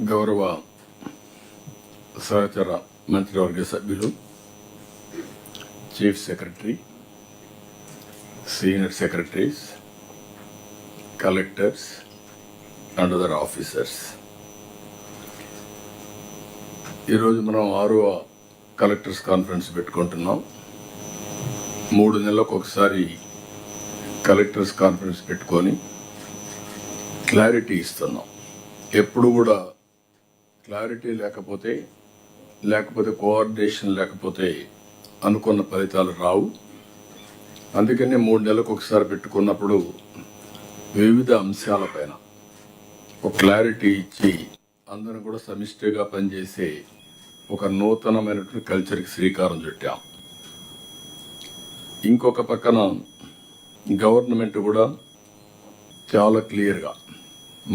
గౌరవ సహచర మంత్రివర్గ సభ్యులు, chief secretary, senior secretaries, collectors and other officers, ఈరోజు మనం 6వ కలెక్టర్స్ కాన్ఫరెన్స్ పెట్టుకుంటున్నాం. 3 నెలలకు ఒకసారి కలెక్టర్స్ కాన్ఫరెన్స్ పెట్టుకొని క్లారిటీ ఇస్తున్నాం. ఎప్పుడు కూడా క్లారిటీ లేకపోతే కోఆర్డినేషన్ లేకపోతే అనుకున్న ఫలితాలు రావు. అందుకనే 3 నెలలకు ఒకసారి పెట్టుకున్నప్పుడు వివిధ అంశాలపైన ఒక క్లారిటీ ఇచ్చి అందరం కూడా సమిష్టిగా పనిచేసే ఒక నూతనమైనటువంటి కల్చర్కి శ్రీకారం చుట్టాం. ఇంకొక పక్కన గవర్నమెంట్ కూడా చాలా క్లియర్గా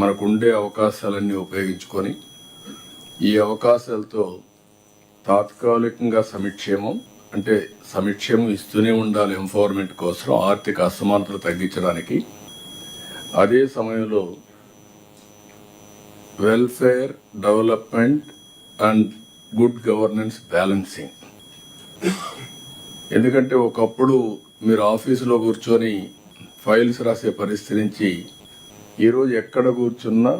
మనకుండే అవకాశాలన్నీ ఉపయోగించుకొని ఈ అవకాశాలతో తాత్కాలికంగా సంక్షేమం ఇస్తూనే ఉండాలి. ఎంపవర్మెంట్ కోసం, ఆర్థిక అసమానతలు తగ్గించడానికి, అదే సమయంలో welfare, development and good governance balancing. ఎందుకంటే ఒకప్పుడు మీరు ఆఫీసులో కూర్చొని ఫైల్స్ రాసే పరిస్థితి నుంచి ఈరోజు ఎక్కడ కూర్చున్నా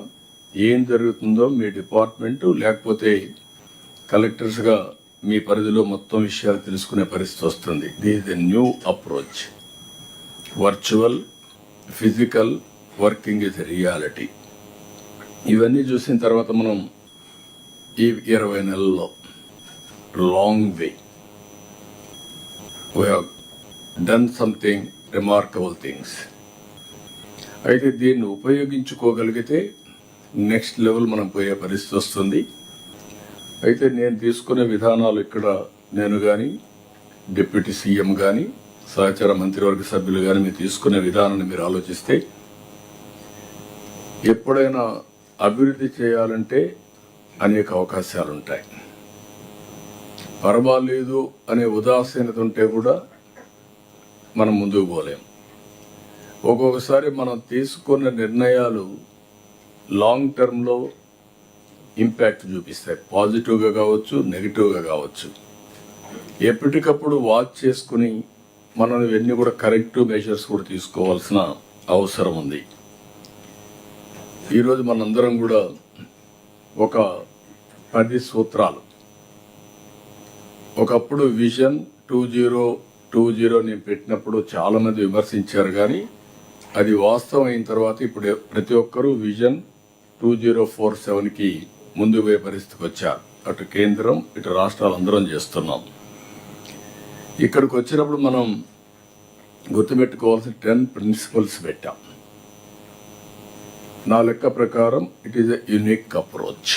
ఏం జరుగుతుందో మీ డిపార్ట్మెంటు లేకపోతే కలెక్టర్స్గా మీ పరిధిలో మొత్తం విషయాలు తెలుసుకునే పరిస్థితి వస్తుంది. This is a new approach. Virtual, physical working is a reality. ఇవన్నీ చూసిన తర్వాత మనం ఈ 20 నెలల్లో long way we have done something remarkable things. అయితే దీన్ని ఉపయోగించుకోగలిగితే నెక్స్ట్ లెవెల్ మనం పోయే పరిస్థితి వస్తుంది. అయితే నేను తీసుకునే విధానాలు ఇక్కడ నేను కానీ, డిప్యూటీ సీఎం కానీ, సహచర మంత్రివర్గ సభ్యులు కానీ మీరు తీసుకునే విధానాన్ని మీరు ఆలోచిస్తే, ఎప్పుడైనా అభివృద్ధి చేయాలంటే అనేక అవకాశాలు ఉంటాయి. పర్వాలేదు అనే ఉదాసీనత ఉంటే కూడా మనం ముందుకు పోలేం. ఒక్కొక్కసారి మనం తీసుకున్న నిర్ణయాలు లాంగ్ టర్మ్లో ఇంపాక్ట్ చూపిస్తాయి. పాజిటివ్గా కావచ్చు, నెగిటివ్గా కావచ్చు. ఎప్పటికప్పుడు వాచ్ చేసుకుని మనం ఇవన్నీ కూడా కరెక్టివ్ మెజర్స్ కూడా తీసుకోవాల్సిన అవసరం ఉంది. ఈరోజు మనందరం కూడా ఒక 10 సూత్రాలు, ఒకప్పుడు విజన్ 2020 నేను పెట్టినప్పుడు చాలామంది విమర్శించారు, కానీ అది వాస్తవం అయిన తర్వాత ఇప్పుడు ప్రతి ఒక్కరూ విజన్ 2047కి ముందు పోయే పరిస్థితికి వచ్చారు. అటు కేంద్రం, ఇటు రాష్ట్రాలు అందరం చేస్తున్నాం. ఇక్కడికి వచ్చినప్పుడు మనం గుర్తుపెట్టుకోవాల్సిన 10 ప్రిన్సిపల్స్ పెట్టాం. నా లెక్క ప్రకారం it is a unique approach.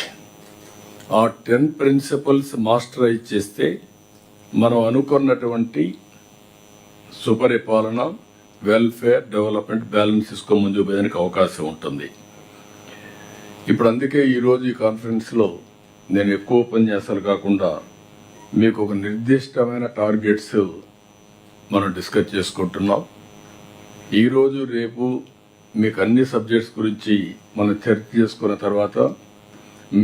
ఆ 10 ప్రిన్సిపల్స్ మాస్టరైజ్ చేస్తే మనం అనుకున్నటువంటి సుపరిపాలన, వెల్ఫేర్, డెవలప్మెంట్ బ్యాలెన్స్ తీసుకొని ముందుకు పోయేందుకు అవకాశం ఉంటుంది. ఇప్పుడు అందుకే ఈరోజు ఈ కాన్ఫరెన్స్లో నేను ఎక్కువ ఉపన్యాసాలు కాకుండా మీకు ఒక నిర్దిష్టమైన టార్గెట్స్ మనం డిస్కస్ చేసుకుంటున్నాం. ఈరోజు రేపు మీకు అన్ని సబ్జెక్ట్స్ గురించి మనం చర్చ చేసుకున్న తర్వాత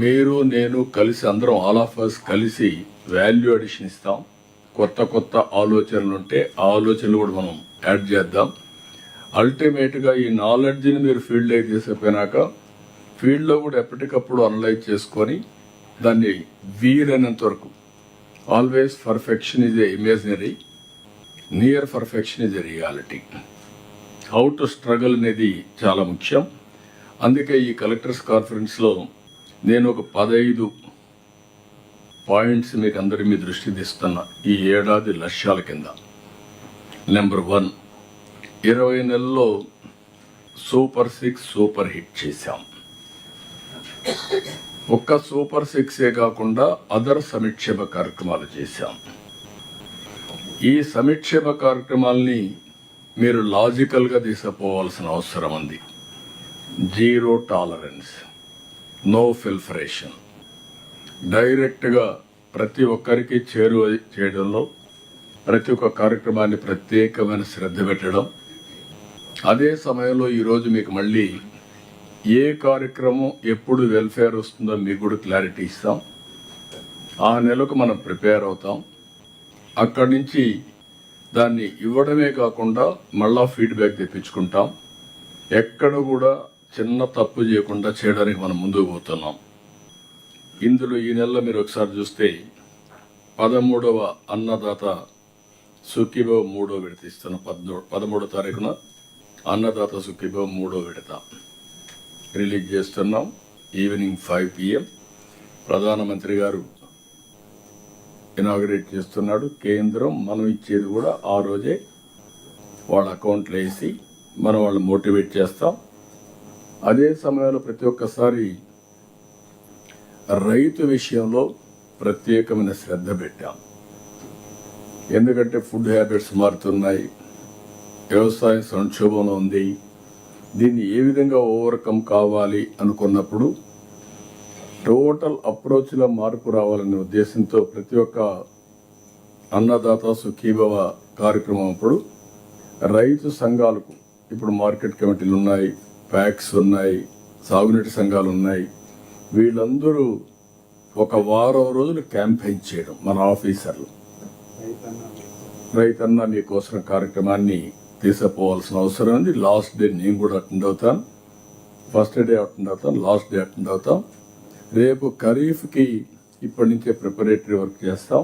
మీరు నేను కలిసి అందరం ఆల్ ఆఫ్ అస్ కలిసి వాల్యూ అడిషన్ ఇస్తాం. కొత్త ఆలోచనలు ఉంటే ఆ ఆలోచనలు కూడా మనం యాడ్ చేద్దాం. అల్టిమేట్గా ఈ నాలెడ్జ్ని మీరు ఫీల్డ్ అయితే చేసిపోయినాక ఫీల్డ్లో కూడా ఎప్పటికప్పుడు అనలైజ్ చేసుకొని దాన్ని వీలైనంత వరకు, always perfection is a imaginary, near perfection is a reality. How to struggle అనేది చాలా ముఖ్యం. అందుకే ఈ కలెక్టర్స్ కాన్ఫరెన్స్లో నేను ఒక 15 పాయింట్స్ మీకు అందరి మీ దృష్టి తీస్తున్నా. ఈ ఏడాది లక్ష్యాల కింద నెంబర్ 1, 20 నెలల్లో సూపర్ 6 సూపర్ హిట్ చేశాం. ఒక్క సూపర్ 6ఏ కాకుండా అదర్ సంక్షేమ కార్యక్రమాలు చేశాం. ఈ సంక్షేమ కార్యక్రమాల్ని మీరు లాజికల్గా తీసుకుపోవాల్సిన అవసరం ఉంది. జీరో టాలరెన్స్, నో ఫిల్ఫరేషన్, డైరెక్ట్గా ప్రతి ఒక్కరికి చేరువ చేయడంలో ప్రతి ఒక్క కార్యక్రమాన్ని ప్రత్యేకమైన శ్రద్ధ పెట్టడం. అదే సమయంలో ఈరోజు మీకు మళ్ళీ ఏ కార్యక్రమం ఎప్పుడు వెల్ఫేర్ వస్తుందో మీకు కూడా క్లారిటీ ఇస్తాం. ఆ నెలకు మనం ప్రిపేర్ అవుతాం. అక్కడి నుంచి దాన్ని ఇవ్వడమే కాకుండా మళ్ళా ఫీడ్బ్యాక్ తెప్పించుకుంటాం. ఎక్కడ కూడా చిన్న తప్పు చేయకుండా చేయడానికి మనం ముందుకు పోతున్నాం. ఇందులో ఈ నెలలో మీరు ఒకసారి చూస్తే 13వ అన్నదాత సుఖీభవ 3వ విడత ఇస్తున్నాం. 13వ తారీఖున అన్నదాత సుఖీభవ 3వ విడత రిలీజ్ చేస్తున్నాం. ఈవినింగ్ 5 PM ప్రధానమంత్రి గారు ఇనాగరేట్ చేస్తున్నాడు. కేంద్రం మనం ఇచ్చేది కూడా ఆ రోజే వాళ్ళ అకౌంట్లో వేసి మనం వాళ్ళు మోటివేట్ చేస్తాం. అదే సమయంలో ప్రతి ఒక్కసారి రైతు విషయంలో ప్రత్యేకమైన శ్రద్ధ పెట్టాం. ఎందుకంటే ఫుడ్ హ్యాబిట్స్ మారుతున్నాయి, వ్యవసాయ సంక్షోభంలో ఉంది. దీన్ని ఏ విధంగా ఓవర్కమ్ కావాలి అనుకున్నప్పుడు టోటల్ అప్రోచ్లో మార్పు రావాలనే ఉద్దేశంతో ప్రతి ఒక్క అన్నదాత సుఖీభవ కార్యక్రమం అప్పుడు రైతు సంఘాలకు ఇప్పుడు మార్కెట్ కమిటీలు ఉన్నాయి, ప్యాక్స్ ఉన్నాయి, సాగునీటి సంఘాలు ఉన్నాయి. వీళ్ళందరూ ఒక వారం రోజులు క్యాంపెయిన్ చేయడం, మన ఆఫీసర్లు రైతన్న మీకోసం కార్యక్రమాన్ని తీసుకుపోవాల్సిన అవసరం ఉంది. లాస్ట్ డే నేను కూడా అటెండ్ అవుతాను. ఫస్ట్ డే అటెండ్ అవుతాను, లాస్ట్ డే అటెండ్ అవుతాం. రేపు ఖరీఫ్కి ఇప్పటి నుంచే ప్రిపరేటరీ వర్క్ చేస్తాం.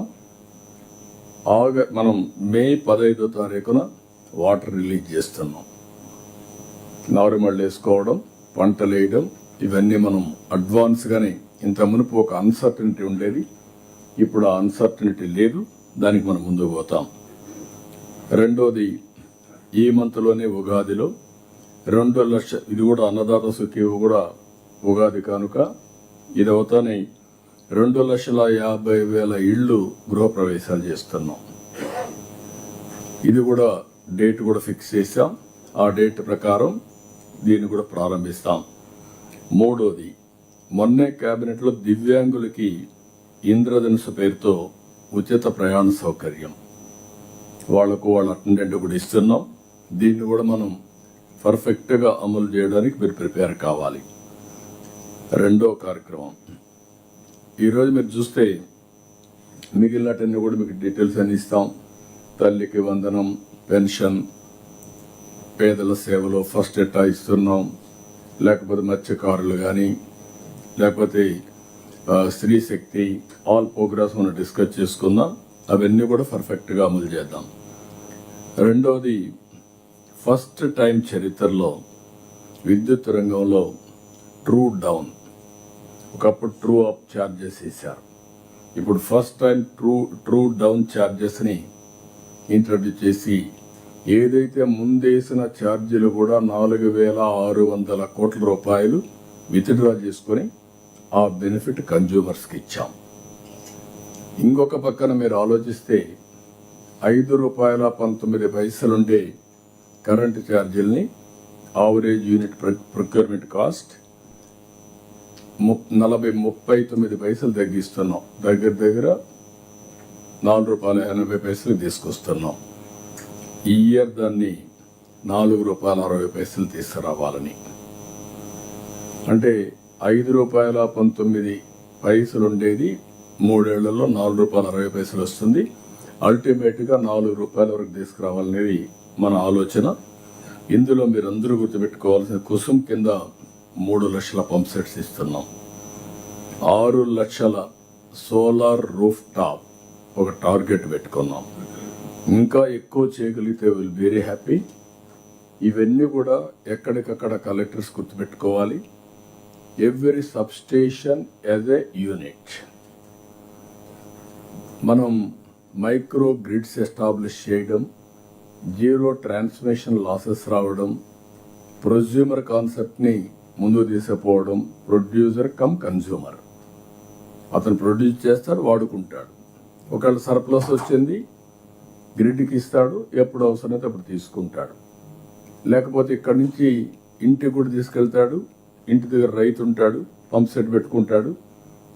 మనం మే 15వ తారీఖున వాటర్ రిలీజ్ చేస్తున్నాం. నారుమళ్ళు వేసుకోవడం, పంటలు వేయడం, ఇవన్నీ మనం అడ్వాన్స్గానే. ఇంత మునుపు ఒక అన్సర్టనిటీ ఉండేది, ఇప్పుడు ఆ అన్సర్టనిటీ లేదు. దానికి మనం ముందుకు పోతాం. రెండోది, ఈ మంత్లోనే ఉగాదిలో 2 లక్షలు, ఇది కూడా అన్నదాత సుఖీభవ కూడా ఉగాది కానుక, ఇది అవుతానే 2,50,000 ఇళ్ళు గృహప్రవేశాలు చేస్తున్నాం. ఇది కూడా డేట్ కూడా ఫిక్స్ చేశాం. ఆ డేట్ ప్రకారం దీన్ని కూడా ప్రారంభిస్తాం. మూడోది, మొన్నే కేబినెట్లో దివ్యాంగులకి ఇంద్రధనుసు పేరుతో ఉచిత ప్రయాణ సౌకర్యం వాళ్లకు వాళ్ళ అటెండెంట్ కూడా ఇస్తున్నాం. దీన్ని కూడా మనం పర్ఫెక్ట్గా అమలు చేయడానికి మీరు ప్రిపేర్ కావాలి. రెండో కార్యక్రమం, ఈరోజు మీరు చూస్తే మిగిలినటన్నీ కూడా మీకు డీటెయిల్స్ అన్ని ఇస్తాం. తల్లికి వందనం, పెన్షన్, పేదల సేవలో ఫస్ట్ ఎట్టా ఇస్తున్నాం, లేకపోతే మత్స్యకారులు కానీ, లేకపోతే స్త్రీ శక్తి, ఆల్ ప్రోగ్రామ్స్ మనం డిస్కస్ చేసుకుందాం. అవన్నీ కూడా పర్ఫెక్ట్గా అమలు చేద్దాం. రెండవది, ఫస్ట్ టైం చరిత్రలో విద్యుత్ రంగంలో ట్రూ డౌన్, ఒకప్పుడు ట్రూ అప్ ఛార్జెస్ వేశారు. ఇప్పుడు ఫస్ట్ టైం ట్రూ డౌన్ ఛార్జెస్ని ఇంట్రడ్యూస్ చేసి ఏదైతే ముందేసిన ఛార్జీలు కూడా 4,600 కోట్ల రూపాయలు విత్డ్రా చేసుకుని ఆ బెనిఫిట్ కన్జ్యూమర్స్కి ఇచ్చాం. ఇంకొక పక్కన మీరు ఆలోచిస్తే ₹5.19 ఉండే కరెంటు ఛార్జీలని ఆవరేజ్ యూనిట్ ప్రొక్యూర్మెంట్ కాస్ట్ 39 తగ్గిస్తున్నాం. దగ్గర ₹4.80 తీసుకొస్తున్నాం. ఈ ఇయర్ దాన్ని ₹4.60 తీసుకురావాలని. అంటే ₹5.19 ఉండేది 3 ఏళ్లలో ₹4.60 వస్తుంది. అల్టిమేట్గా ₹4 వరకు తీసుకురావాలనేది మన ఆలోచన. ఇందులో మీరందరూ గుర్తుపెట్టుకోవాల్సిన, కుసుమ్ కింద 3 లక్షల పంప్ సెట్స్ ఇస్తున్నాం. 6 లక్షల సోలార్ రూఫ్ టాప్ ఒక టార్గెట్ పెట్టుకున్నాం. ఇంకా ఎక్కువ చేయగలిగితే విల్ వెరీ హ్యాపీ. ఇవన్నీ కూడా ఎక్కడికక్కడ కలెక్టర్స్ గుర్తుపెట్టుకోవాలి. Every substation as a unit. మనం మైక్రో గ్రిడ్స్ ఎస్టాబ్లిష్ చేయడం, జీరో ట్రాన్స్మిషన్ లాసెస్ రావడం, ప్రొజ్యూమర్ కాన్సెప్ట్ని ముందు తీసుకుపోవడం. ప్రొడ్యూసర్ కమ్ కన్జ్యూమర్, అతను ప్రొడ్యూస్ చేస్తాడు, వాడుకుంటాడు. ఒకవేళ సర్ప్లస్ వచ్చింది గ్రిడ్కి ఇస్తాడు, ఎప్పుడు అవసరమైతే అప్పుడు తీసుకుంటాడు. లేకపోతే ఇక్కడి నుంచి ఇంటికి కూడా తీసుకెళ్తాడు, ఇంటి దగ్గర రైతు ఉంటాడు, పంప్ సెట్ పెట్టుకుంటాడు,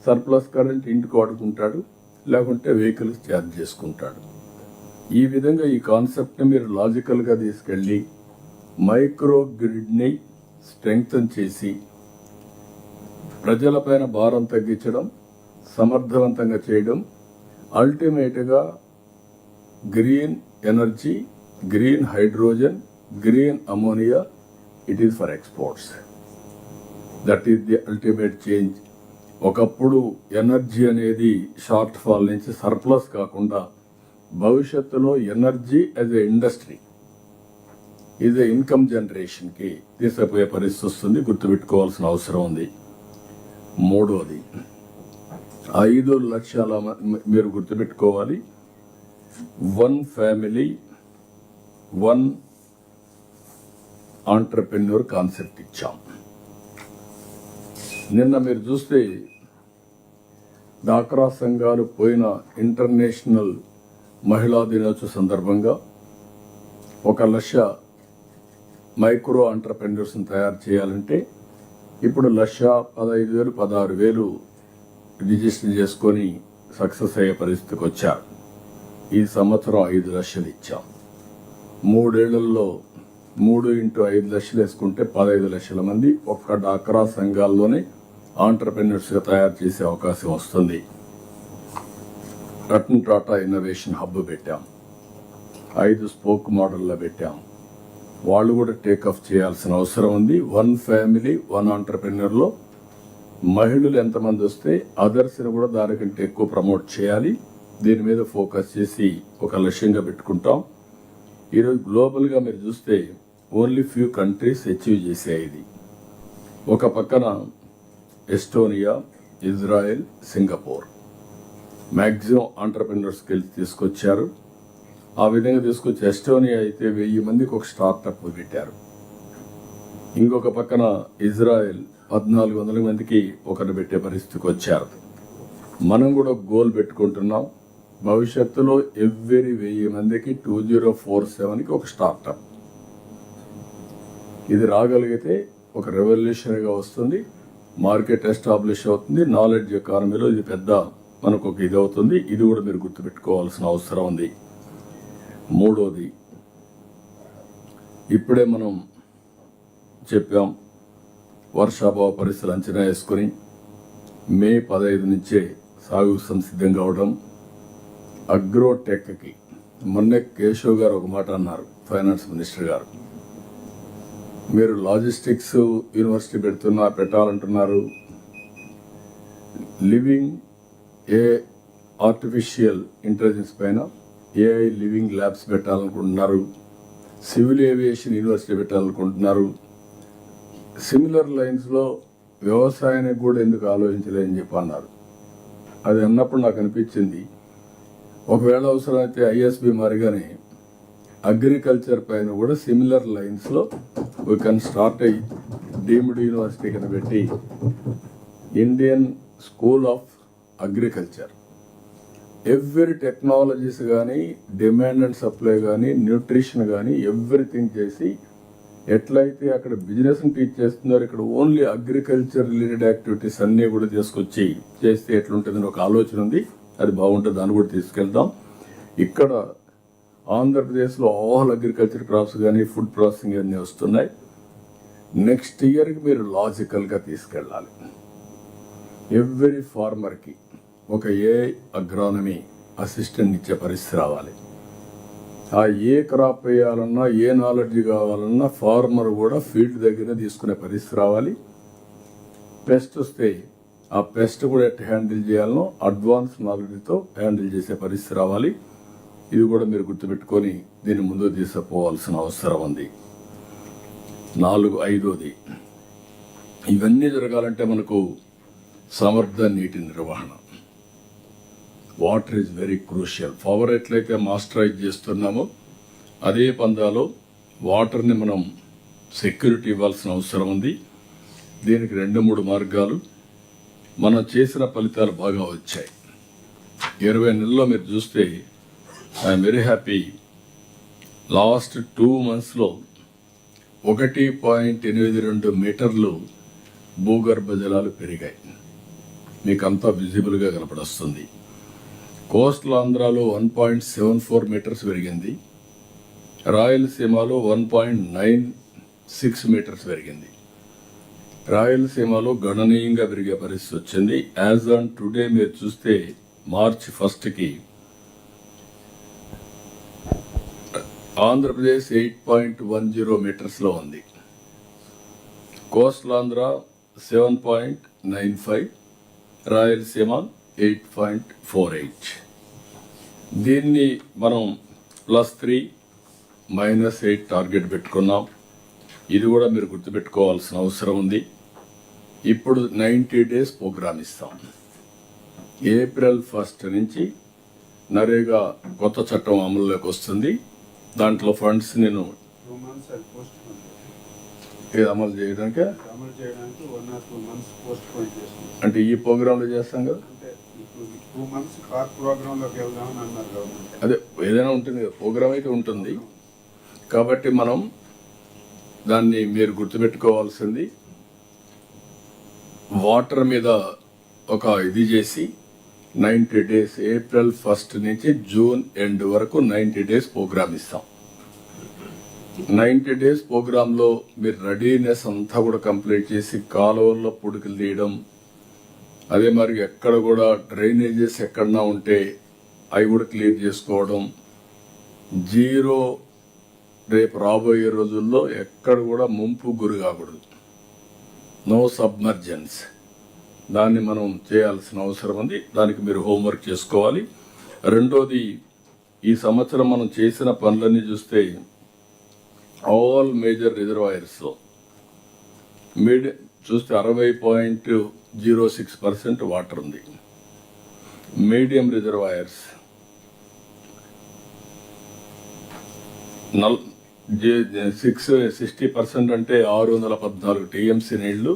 సర్ప్లస్ కరెంట్ ఇంటికి వాడుకుంటాడు, లేకుంటే వెహికల్స్ ఛార్జ్ చేసుకుంటాడు. ఈ విధంగా ఈ కాన్సెప్ట్ని మీరు లాజికల్గా తీసుకెళ్ళి మైక్రో గ్రిడ్ని స్ట్రెంగ్తన్ చేసి ప్రజలపైన భారం తగ్గించడం, సమర్థవంతంగా చేయడం, అల్టిమేట్గా green energy, green hydrogen, green ammonia, it is for exports. That is the ultimate change. ఒకప్పుడు ఎనర్జీ అనేది షార్ట్ ఫాల్ నుంచి సర్ప్లస్ కాకుండా భవిష్యత్తులో ఎనర్జీ యాజ్ ఎ ఇండస్ట్రీ, ఇది ఇన్కమ్ జనరేషన్కి తీసుకుపోయే పరిస్థితి వస్తుంది. గుర్తుపెట్టుకోవాల్సిన అవసరం ఉంది. మూడోది 5 లక్షల మీరు గుర్తుపెట్టుకోవాలి. 1 ఫ్యామిలీ 1 ఆంటర్ప్రెన్యూర్ కాన్సెప్ట్ ఇచ్చాం. నిన్న మీరు చూస్తే డాక్రా సంఘాలు పోయిన ఇంటర్నేషనల్ మహిళా దినోత్సవ సందర్భంగా 1 లక్ష మైక్రో ఆంటర్ప్రెన్యూర్స్ని తయారు చేయాలంటే ఇప్పుడు 1,15,000 16,000 రిజిస్టర్ చేసుకొని సక్సెస్ అయ్యే పరిస్థితికి వచ్చారు. ఈ సంవత్సరం 5 లక్షలు ఇచ్చాం. 3 ఏళ్లలో 3 × 5 లక్షలు వేసుకుంటే 15 లక్షల మంది ఒక్క డాక్రా సంఘాల్లోనే ఆంటర్ప్రెన్యూర్స్గా తయారు చేసే అవకాశం వస్తుంది. రతన్ టాటా ఇన్నోవేషన్ హబ్ పెట్టాం, 5 స్పోక్ మోడల్లో పెట్టాం. వాళ్ళు కూడా టేకఫ్ చేయాల్సిన అవసరం ఉంది. 1 ఫ్యామిలీ 1 ఆంటర్ప్రెన్యూర్లో మహిళలు ఎంతమంది వస్తే అదర్స్ని కూడా దానికంటే ఎక్కువ ప్రమోట్ చేయాలి. దీని మీద ఫోకస్ చేసి ఒక లక్ష్యంగా పెట్టుకుంటాం. ఈరోజు గ్లోబల్గా మీరు చూస్తే ఓన్లీ ఫ్యూ కంట్రీస్ అచీవ్ చేసే ఇది. ఒక పక్కన Estonia, Israel, Singapore maximum entrepreneur skills తీసుకొచ్చారు. ఆ విధంగా తీసుకొచ్చి ఎస్టోనియా అయితే 1000 మందికి ఒక స్టార్టప్ పెట్టారు. ఇంకొక పక్కన ఇజ్రాయెల్ 1400 మందికి ఒకరు పెట్టే పరిస్థితికి వచ్చారు. మనం కూడా గోల్ పెట్టుకుంటున్నాం. భవిష్యత్తులో ఎవ్రీ 1000 మందికి 2047కి ఒక స్టార్టప్. ఇది రాగలిగితే ఒక రెవల్యూషనరీగా వస్తుంది. మార్కెట్ ఎస్టాబ్లిష్ అవుతుంది. నాలెడ్జ్ ఎకానమీలో ఇది పెద్ద మనకు ఒక ఇది అవుతుంది. ఇది కూడా మీరు గుర్తుపెట్టుకోవాల్సిన అవసరం ఉంది. మూడోది, ఇప్పుడే మనం చెప్పాం, వర్షాభావ పరిస్థితులు అంచనా వేసుకొని మే 15 నుంచే సాగు సంసిద్ధం కావడం. అగ్రోటెక్కి మొన్నే కేశవ్ గారు ఒక మాట అన్నారు, ఫైనాన్స్ మినిస్టర్ గారు, మీరు లాజిస్టిక్స్ యూనివర్సిటీ పెట్టాలంటున్నారు, లివింగ్ ఆర్టిఫిషియల్ ఇంటెలిజెన్స్ పైన ఏఐ లివింగ్ ల్యాబ్స్ పెట్టాలనుకుంటున్నారు, సివిల్ ఏవియేషన్ యూనివర్సిటీ పెట్టాలనుకుంటున్నారు. సిమిలర్ లైన్స్లో వ్యవసాయానికి కూడా ఎందుకు ఆలోచించలేదని చెప్పి అన్నారు. అది అన్నప్పుడు నాకు అనిపించింది, ఒకవేళ అవసరమైతే ఐఎస్బి మారిగానే అగ్రికల్చర్ పైన కూడా సిమిలర్ లైన్స్లో వీ కెన్ స్టార్ట్ అయ్యి డీమ్డ్ యూనివర్సిటీ కింద పెట్టి Indian school of agriculture every technologies కానీ, డిమాండ్ అండ్ సప్లై కానీ, న్యూట్రిషన్ కానీ ఎవ్రీథింగ్ చేసి ఎట్లయితే అక్కడ బిజినెస్ని టీచ్ చేస్తున్నారో ఇక్కడ ఓన్లీ అగ్రికల్చర్ రిలేటెడ్ యాక్టివిటీస్ అన్నీ కూడా తీసుకొచ్చి చేస్తే ఎట్లుంటుందని ఒక ఆలోచన ఉంది. అది బాగుంటుంది, దాన్ని కూడా తీసుకెళ్తాం. ఇక్కడ ఆంధ్రప్రదేశ్లో ఆల్ అగ్రికల్చర్ క్రాప్స్ కానీ, ఫుడ్ ప్రాసెసింగ్ అన్నీ వస్తున్నాయి. నెక్స్ట్ ఇయర్కి మీరు లాజికల్గా తీసుకెళ్ళాలి. ఎవ్రీ ఫార్మర్కి ఒక అగ్రానమీ అసిస్టెంట్ ఇచ్చే పరిస్థితి రావాలి. ఆ ఏ క్రాప్ వేయాలన్నా, ఏ నాలెడ్జ్ కావాలన్నా ఫార్మర్ కూడా ఫీల్డ్ దగ్గర తీసుకునే పరిస్థితి రావాలి. పెస్ట్ వస్తే ఆ పెస్ట్ కూడా ఎట్లా హ్యాండిల్ చేయాలనో అడ్వాన్స్ నాలెడ్జ్తో హ్యాండిల్ చేసే పరిస్థితి రావాలి. ఇది కూడా మీరు గుర్తుపెట్టుకొని దీన్ని ముందుకు తీసుకుపోవాల్సిన అవసరం ఉంది. 5వది, ఇవన్నీ జరగాలంటే మనకు సమర్థ నీటి నిర్వహణ. Water is very crucial. Power ఎట్లయితే మాస్టరైజ్ చేస్తున్నామో అదే పందాలో వాటర్ని మనం సెక్యూరిటీ ఇవ్వాల్సిన అవసరం ఉంది. దీనికి 2-3 మార్గాలు. మనం చేసిన ఫలితాలు బాగా వచ్చాయి. 20 నెలల్లో మీరు చూస్తే ఐఎమ్ వెరీ హ్యాపీ. లాస్ట్ 2 monthsలో 1.82 మీటర్లు భూగర్భ జలాలు పెరిగాయి. మీకు అంతా విజిబుల్గా కనపడొస్తుంది. కోస్టల్ ఆంధ్రాలో 1.74 మీటర్స్ పెరిగింది. రాయలసీమలో 1.96 మీటర్స్ పెరిగింది. రాయలసీమలో గణనీయంగా పెరిగే పరిస్థితి వచ్చింది. యాజ్ ఆన్ టుడే మీరు చూస్తే మార్చి 1కి ఆంధ్రప్రదేశ్ 8.10 మీటర్స్లో ఉంది. కోస్టల్ ఆంధ్ర 7.95, రాయలసీమ 8.48. దీన్ని మనం +3 -8 టార్గెట్ పెట్టుకున్నాం. ఇది కూడా మీరు గుర్తుపెట్టుకోవాల్సిన అవసరం ఉంది. ఇప్పుడు 90 days ప్రోగ్రామ్ ఇస్తాం. ఏప్రిల్ 1 నుంచి నరేగా కొత్త చట్టం అమలులోకి వస్తుంది. దాంట్లో ఫండ్స్ నేను 2 months and postpone. ఇది అమలు చేయడానికి 1 or 2 months postpone చేస్తాం. అంటే ఈ ప్రోగ్రాంలో చేస్తాం కదా. అంటే ఇప్పుడు 2 months కార్ ప్రోగ్రాంలోకి వెళ్దామని అన్నారు గవర్నమెంట్. అదే ఏదైనా ఉంటుంది కదా, ప్రోగ్రామ్ అయితే ఉంటుంది. కాబట్టి మనం దాన్ని మీరు గుర్తుపెట్టుకోవాల్సింది వాటర్ మీద ఒక ఇది చేసి 90 days, ఏప్రిల్ 1 నుంచి జూన్ ఎండ్ వరకు 90 days ప్రోగ్రామ్ ఇస్తాం. 90 days ప్రోగ్రాంలో మీరు రెడీనెస్ అంతా కూడా కంప్లీట్ చేసి కాలువల్లో పుడుకులు తీయడం, అదే మరి ఎక్కడ కూడా డ్రైనేజెస్ ఎక్కడన్నా ఉంటే అవి కూడా క్లియర్ చేసుకోవడం, జీరో రేపు రాబోయే రోజుల్లో ఎక్కడ కూడా ముంపు గురి కాకూడదు, నో సబ్మర్జెన్స్. దాన్ని మనం చేయాల్సిన అవసరం ఉంది. దానికి మీరు హోంవర్క్ చేసుకోవాలి. రెండోది, ఈ సంవత్సరం మనం చేసిన పనులన్నీ చూస్తే ఆల్ మేజర్ రిజర్వాయర్స్లో చూస్తే 60.06% వాటర్ ఉంది. మీడియం రిజర్వాయర్స్ 60% అంటే 614 TMC నీళ్లు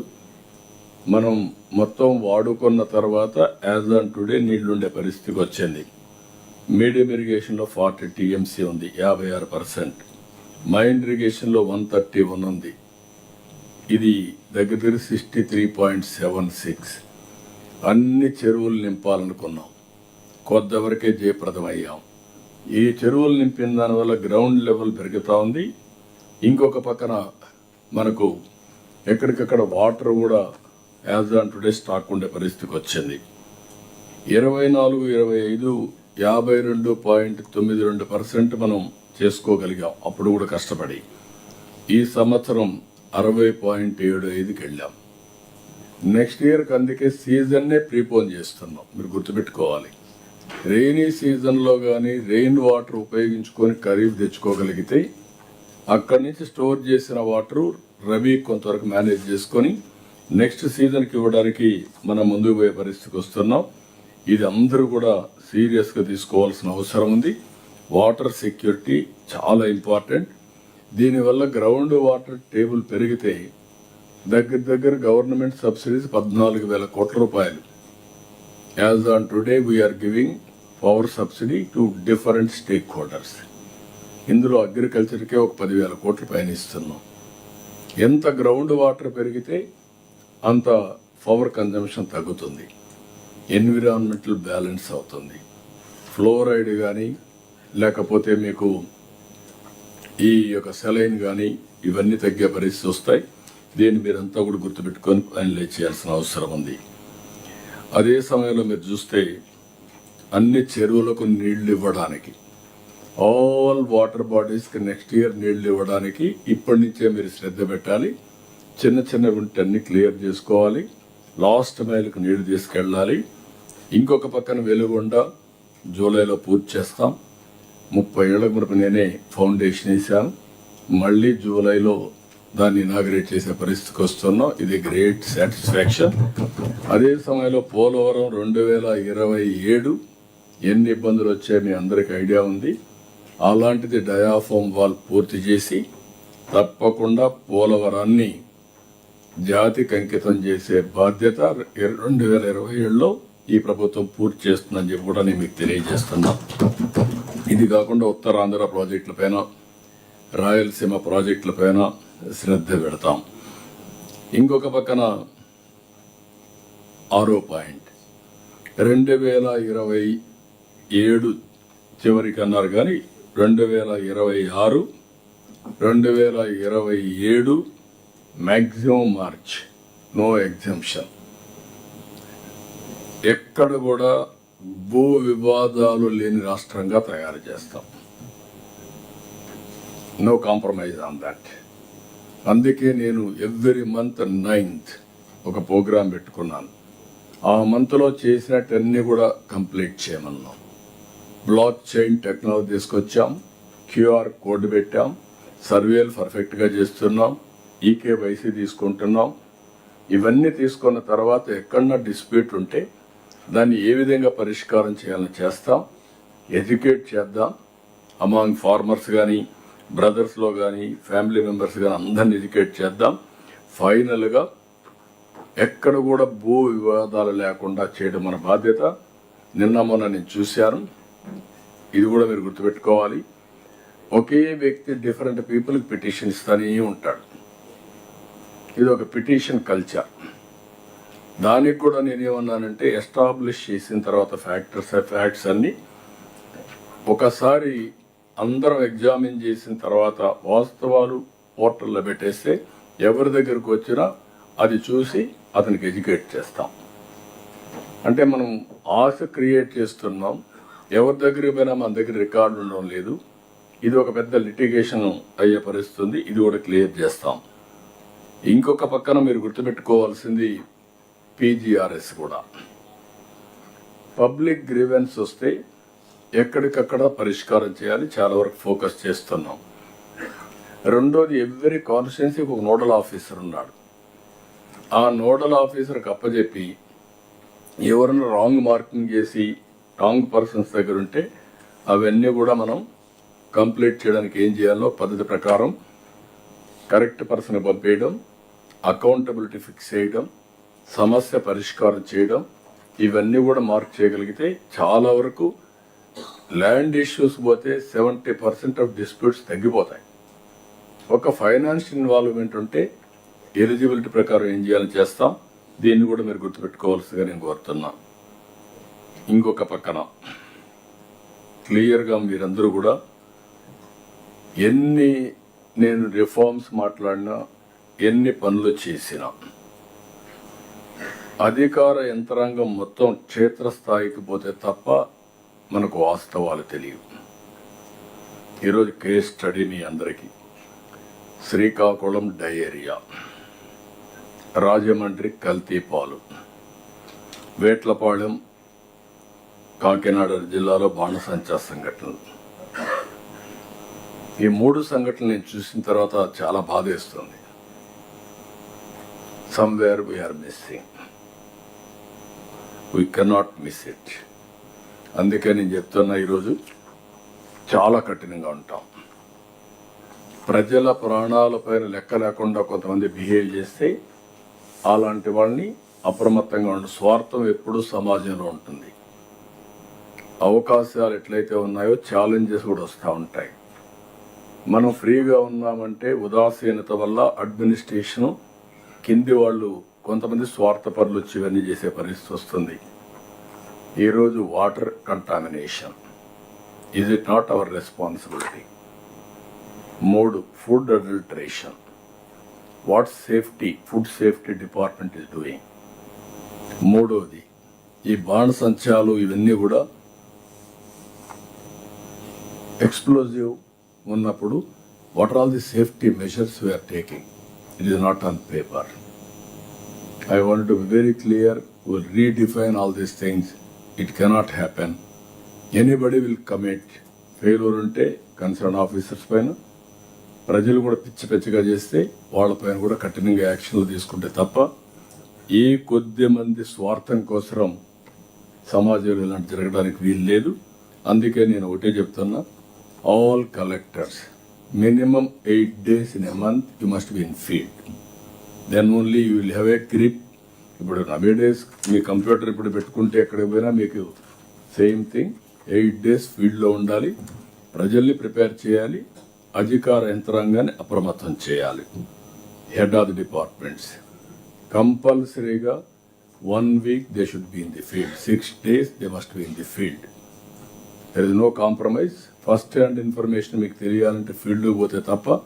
మనం మొత్తం వాడుకున్న తర్వాత యాజ్ ఆన్ టుడే నీళ్లుండే పరిస్థితికి వచ్చింది. మీడియం ఇరిగేషన్లో 40 TMC ఉంది, 56%. మైన్ ఇరిగేషన్లో 131 ఉంది, ఇది దగ్గర 63.76. అన్ని చెరువులు నింపాలనుకున్నాం, కొద్దివరకే జయప్రదమయ్యాం. ఈ చెరువులు నింపిన దానివల్ల గ్రౌండ్ లెవెల్ పెరుగుతూ ఉంది. ఇంకొక పక్కన మనకు ఎక్కడికక్కడ వాటర్ కూడా యాజ్ ఆన్ టుడే స్టాక్ ఉండే పరిస్థితికి వచ్చింది. 24, 25, 52.92% మనం చేసుకోగలిగాం అప్పుడు కూడా కష్టపడి. ఈ సంవత్సరం 60.75కి వెళ్ళాం. నెక్స్ట్ ఇయర్కి అందుకే సీజన్నే ప్రీపోన్ చేస్తున్నాం. మీరు గుర్తుపెట్టుకోవాలి, రెయినీ సీజన్లో కానీ రెయిన్ వాటర్ ఉపయోగించుకొని ఖరీఫ్ తెచ్చుకోగలిగితే అక్కడి నుంచి స్టోర్ చేసిన వాటరు రబీ కొంతవరకు మేనేజ్ చేసుకొని నెక్స్ట్ సీజన్కి ఇవ్వడానికి మనం ముందుకు పోయే పరిస్థితికి వస్తున్నాం. ఇది అందరూ కూడా సీరియస్గా తీసుకోవాల్సిన అవసరం ఉంది. వాటర్ సెక్యూరిటీ చాలా ఇంపార్టెంట్. దీనివల్ల గ్రౌండ్ వాటర్ టేబుల్ పెరిగితే దగ్గర గవర్నమెంట్ సబ్సిడీస్ 14,000 కోట్ల రూపాయలు. As on today we are giving power subsidy to different stakeholders. ఇందులో అగ్రికల్చర్కే ఒక 10,000 కోట్ల పైన ఇస్తున్నాం. ఎంత గ్రౌండ్ వాటర్ పెరిగితే అంత పవర్ కన్జంప్షన్ తగ్గుతుంది, ఎన్విరాన్మెంటల్ బ్యాలెన్స్ అవుతుంది. ఫ్లోరైడ్ కానీ లేకపోతే మీకు ఈ యొక్క సెలైన్ కానీ ఇవన్నీ తగ్గే పరిస్థితి వస్తాయి. దీన్ని మీరంతా కూడా గుర్తుపెట్టుకొని ఫైనలైజ్ చేయాల్సిన అవసరం ఉంది. అదే సమయంలో మీరు చూస్తే అన్ని చెరువులకు నీళ్లు ఇవ్వడానికి, ఆల్ వాటర్ బాడీస్కి నెక్స్ట్ ఇయర్ నీళ్లు ఇవ్వడానికి ఇప్పటి నుంచే మీరు శ్రద్ధ పెట్టాలి. చిన్న ఉంటన్ని క్లియర్ చేసుకోవాలి. లాస్ట్ మైల్కి నీళ్లు తీసుకెళ్ళాలి. ఇంకొక పక్కన వెలుగొండ జూలైలో పూర్తి చేస్తాం. 30 ఏళ్ల వరకు నేనే ఫౌండేషన్ వేసాను. మళ్ళీ జూలైలో దాన్ని ఇనాగరేట్ చేసే పరిస్థితికి వస్తున్నాం. ఇది గ్రేట్ సాటిస్ఫాక్షన్. అదే సమయంలో పోలవరం 2027 ఎన్ని ఇబ్బందులు వచ్చాయో మీ అందరికి ఐడియా ఉంది. అలాంటిది డయాఫామ్ వాల్ పూర్తి చేసి తప్పకుండా పోలవరాన్ని జాతికి అంకితం చేసే బాధ్యత 2027లో ఈ ప్రభుత్వం పూర్తి చేస్తుందని చెప్పి కూడా నేను మీకు తెలియజేస్తున్నా. ఇది కాకుండా ఉత్తరాంధ్ర ప్రాజెక్టులపైన, రాయలసీమ ప్రాజెక్టులపైన శ్రద్ధ పెడతాం. ఇంకొక పక్కన 6వ పాయింట్, 2027 చివరికి అన్నారు కానీ 2026, 2027 మ్యాక్సిమం మార్చ్ నో ఎగ్జంప్షన్. ఎక్కడ కూడా భూ వివాదాలు లేని రాష్ట్రంగా తయారు చేస్తాం. No compromise on that. అందుకే నేను ఎవ్రీ మంత్ 9th ఒక ప్రోగ్రాం పెట్టుకున్నాను. ఆ మంత్లో చేసినట్టన్నీ కూడా కంప్లీట్ చేయమన్నాం. బ్లాక్ చైన్ టెక్నాలజీ తీసుకొచ్చాం, క్యూఆర్ కోడ్ పెట్టాం, సర్వేలు పర్ఫెక్ట్గా చేస్తున్నాం, ఈకేవైసీ తీసుకుంటున్నాం. ఇవన్నీ తీసుకున్న తర్వాత ఎక్కడన్నా డిస్ప్యూట్ ఉంటే దాన్ని ఏ విధంగా పరిష్కారం చేయాలని చేస్తాం. ఎడ్యుకేట్ చేద్దాం. అమాంగ్ ఫార్మర్స్ కానీ, బ్రదర్స్లో కానీ, ఫ్యామిలీ మెంబర్స్ కానీ అందరిని ఎడ్యుకేట్ చేద్దాం. ఫైనల్గా ఎక్కడ కూడా భూ వివాదాలు లేకుండా చేయడం మన బాధ్యత. నిన్న మొన్న నేను చూశాను, ఇది కూడా మీరు గుర్తుపెట్టుకోవాలి. ఒకే వ్యక్తి డిఫరెంట్ పీపుల్కి పిటిషన్ ఇస్తానే ఉంటాడు. ఇది ఒక పిటిషన్ కల్చర్. దానికి కూడా నేనేమన్నానంటే ఎస్టాబ్లిష్ చేసిన తర్వాత ఫ్యాక్ట్స్ అన్నీ ఒకసారి అందరం ఎగ్జామిన్ చేసిన తర్వాత వాస్తవాలు పోర్టల్లో పెట్టేస్తే ఎవరి దగ్గరకు వచ్చినా అది చూసి అతనికి ఎడ్యుకేట్ చేస్తాం. అంటే మనం ఆశ క్రియేట్ చేస్తున్నాం. ఎవరి దగ్గరికి పోయినా మన దగ్గర రికార్డు ఉండడం లేదు. ఇది ఒక పెద్ద లిటిగేషన్ అయ్యే పరిస్థితుంది. ఇది కూడా క్లియర్ చేస్తాం. ఇంకొక పక్కన మీరు గుర్తుపెట్టుకోవాల్సింది పీజీఆర్ఎస్ కూడా. పబ్లిక్ గ్రీవెన్స్ వస్తే ఎక్కడికక్కడ పరిష్కారం చేయాలి. చాలా వరకు ఫోకస్ చేస్తున్నాం. రెండోది, ఎవ్రీ కాన్స్టిట్యున్సీకి ఒక నోడల్ ఆఫీసర్ ఉన్నాడు. ఆ నోడల్ ఆఫీసర్కి అప్పచెప్పి ఎవరైనా రాంగ్ మార్కింగ్ చేసి రాంగ్ పర్సన్స్ దగ్గర ఉంటే అవన్నీ కూడా మనం కంప్లీట్ చేయడానికి ఏం చేయాలో పద్ధతి ప్రకారం కరెక్ట్ పర్సన్ పంపేయడం, అకౌంటబిలిటీ ఫిక్స్ చేయడం, సమస్య పరిష్కారం చేయడం, ఇవన్నీ కూడా మార్క్ చేయగలిగితే చాలా వరకు ల్యాండ్ ఇష్యూస్ పోతే 70% ఆఫ్ డిస్ప్యూట్స్ తగ్గిపోతాయి. ఒక ఫైనాన్షియల్ ఇన్వాల్వ్మెంట్ ఉంటే ఎలిజిబిలిటీ ప్రకారం ఏం చేయాలని చేస్తాం. దీన్ని కూడా మీరు గుర్తుపెట్టుకోవాల్సిందిగా నేను కోరుతున్నా. ఇంకొక పక్కన క్లియర్గా మీరందరూ కూడా ఎన్ని నేను రిఫార్మ్స్ మాట్లాడినా, ఎన్ని పనులు చేసినా అధికార యంత్రాంగం మొత్తం క్షేత్రస్థాయికి పోతే తప్ప మనకు వాస్తవాలు తెలియవు. ఈరోజు కేస్ స్టడీ మీ అందరికీ. శ్రీకాకుళం డయేరియా, రాజమండ్రి కల్తీ పాలు, వేట్లపాళెం కాకినాడ జిల్లాలో బాణసంచా సంఘటనలు. ఈ 3 సంఘటనలు నేను చూసిన తర్వాత చాలా బాధేస్తుంది. Somewhere we are missing. We cannot miss it. అందుకే నేను చెప్తున్నా, ఈరోజు చాలా కఠినంగా ఉంటాం. ప్రజల ప్రాణాలపైన లెక్క లేకుండా కొంతమంది బిహేవ్ చేస్తే అలాంటి వాళ్ళని అప్రమత్తంగా ఉండే స్వార్థం ఎప్పుడూ సమాజంలో ఉంటుంది. అవకాశాలు ఎట్లయితే ఉన్నాయో ఛాలెంజెస్ కూడా వస్తూ ఉంటాయి. మనం ఫ్రీగా ఉన్నామంటే ఉదాసీనత వల్ల అడ్మినిస్ట్రేషన్ కింది వాళ్ళు కొంతమంది స్వార్థపరులు వచ్చి ఇవన్నీ చేసే పరిస్థితి వస్తుంది. ఈరోజు water contamination, is it not our responsibility? 3, food adulteration. What safety, food safety department is doing. 3వది, ఈ బాణసంచాలు ఇవన్నీ కూడా ఎక్స్ప్లోజివ్ ఉన్నప్పుడు what are all the safety measures we are taking? It is not on paper. I want to be very clear. We'll redefine all these things. It cannot happen. Anybody will commit failure unte concerned officers పైన, ప్రజలు కూడా పిచ్చిగా చేస్తే వాళ్ళపైన కూడా కఠినంగా యాక్షన్లు తీసుకుంటే తప్ప ఏ కొద్ది మంది స్వార్థం కోసం సమాజంలో ఇలాంటి జరగడానికి వీలు లేదు. అందుకే నేను ఒకటే చెప్తున్నా, all collectors minimum 8 days in a month you must be in field. Then only you will have a grip. ఇప్పుడు నవే డేస్ మీ కంప్యూటర్ ఇప్పుడు పెట్టుకుంటే ఎక్కడికి పోయినా మీకు సేమ్ థింగ్. 8 days ఫీల్డ్లో ఉండాలి, ప్రజల్ని ప్రిపేర్ చేయాలి, అధికార యంత్రాంగాన్ని అప్రమత్తం చేయాలి. హెడ్ ఆఫ్ ది డిపార్ట్మెంట్స్ కంపల్సరీగా 1 week they should be in the field. 6 days they must be in the field. There is no compromise. First hand information మీకు తెలియాలంటే ఫీల్డ్కి పోతే తప్ప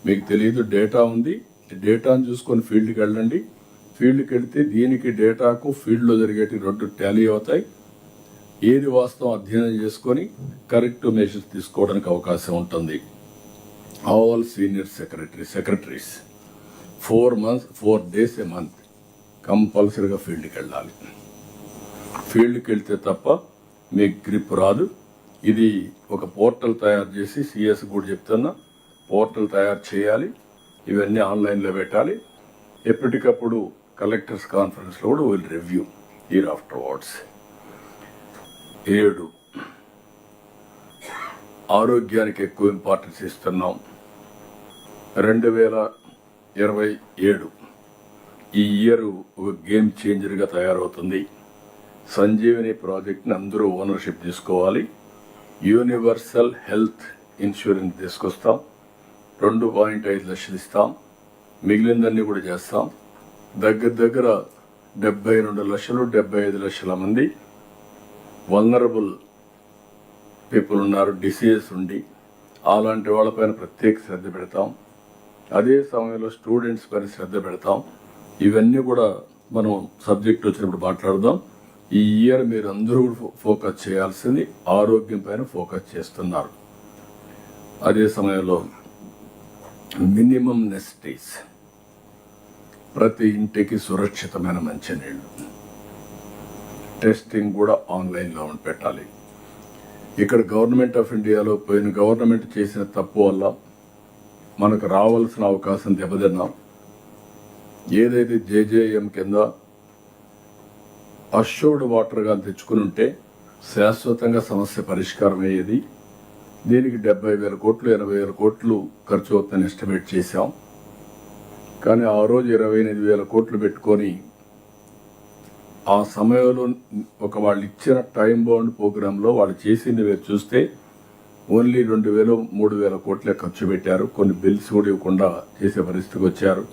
మీకు తెలియదు. డేటా ఉంది, డేటాను చూసుకొని ఫీల్డ్కి వెళ్ళండి. ఫీల్డ్కి వెళితే దీనికి డేటాకు ఫీల్డ్లో జరిగేటి రెండు టాలీ అవుతాయి. ఏది వాస్తవం అధ్యయనం చేసుకొని కరెక్ట్ మెజర్స్ తీసుకోవడానికి అవకాశం ఉంటుంది. All senior secretaries 4 days a month కంపల్సరీగా ఫీల్డ్కి వెళ్ళాలి. ఫీల్డ్కి వెళ్తే తప్ప మీకు గ్రిప్ రాదు. ఇది ఒక పోర్టల్ తయారు చేసి సిఎస్ కూడా చెప్తున్నా, పోర్టల్ తయారు చేయాలి, ఇవన్నీ ఆన్లైన్లో పెట్టాలి. ఎప్పటికప్పుడు కలెక్టర్స్ కాన్ఫరెన్స్లో కూడా will review year after words. 7 ఆరోగ్యానికి ఎక్కువ ఇంపార్టెన్స్ ఇస్తున్నాం. 2027 ఈ ఇయర్ ఒక గేమ్ చేంజర్గా తయారవుతుంది. సంజీవని ప్రాజెక్ట్ని అందరూ ఓనర్షిప్ తీసుకోవాలి. యూనివర్సల్ హెల్త్ ఇన్సూరెన్స్ తీసుకొస్తాం. 2.5 లక్షలు ఇస్తాం. మిగిలిందన్నీ కూడా చేస్తాం. దగ్గర 72 లక్షలు 75 లక్షల మంది వల్నరబుల్ పీపుల్ ఉన్నారు, డిసీజెస్ ఉండి. అలాంటి వాళ్ళపైన ప్రత్యేక శ్రద్ధ పెడతాం. అదే సమయంలో స్టూడెంట్స్ పైన శ్రద్ధ పెడతాం. ఇవన్నీ కూడా మనం సబ్జెక్ట్ వచ్చినప్పుడు మాట్లాడదాం. ఈ ఇయర్ మీరు అందరూ ఫోకస్ చేయాల్సింది ఆరోగ్యం పైన ఫోకస్ చేస్తున్నారు. అదే సమయంలో మినిమం నెసిటీస్, ప్రతి ఇంటికి సురక్షితమైన మంచినీళ్ళు, టెస్టింగ్ కూడా ఆన్లైన్లో పెట్టాలి. ఇక్కడ గవర్నమెంట్ ఆఫ్ ఇండియాలో పోయిన గవర్నమెంట్ చేసిన తప్పు వల్ల మనకు రావాల్సిన అవకాశం దెబ్బతిన్నాం. ఏదైతే జేజేఎం కింద అష్యూర్డ్ వాటర్గా తెచ్చుకుని ఉంటే శాశ్వతంగా సమస్య పరిష్కారం అయ్యేది. దీనికి 70,000 కోట్లు 80,000 కోట్లు ఖర్చు అవుతుందని ఎస్టిమేట్ చేశాం. కానీ ఆ రోజు 28,000 కోట్లు పెట్టుకొని ఆ సమయంలో వాళ్ళు ఇచ్చిన టైం బౌండ్ ప్రోగ్రాంలో వాళ్ళు చేసింది మీరు చూస్తే ఓన్లీ 2,000-3,000 కోట్లే ఖర్చు పెట్టారు. కొన్ని బిల్స్ కూడా ఇవ్వకుండా చేసే పరిస్థితికి వచ్చారు.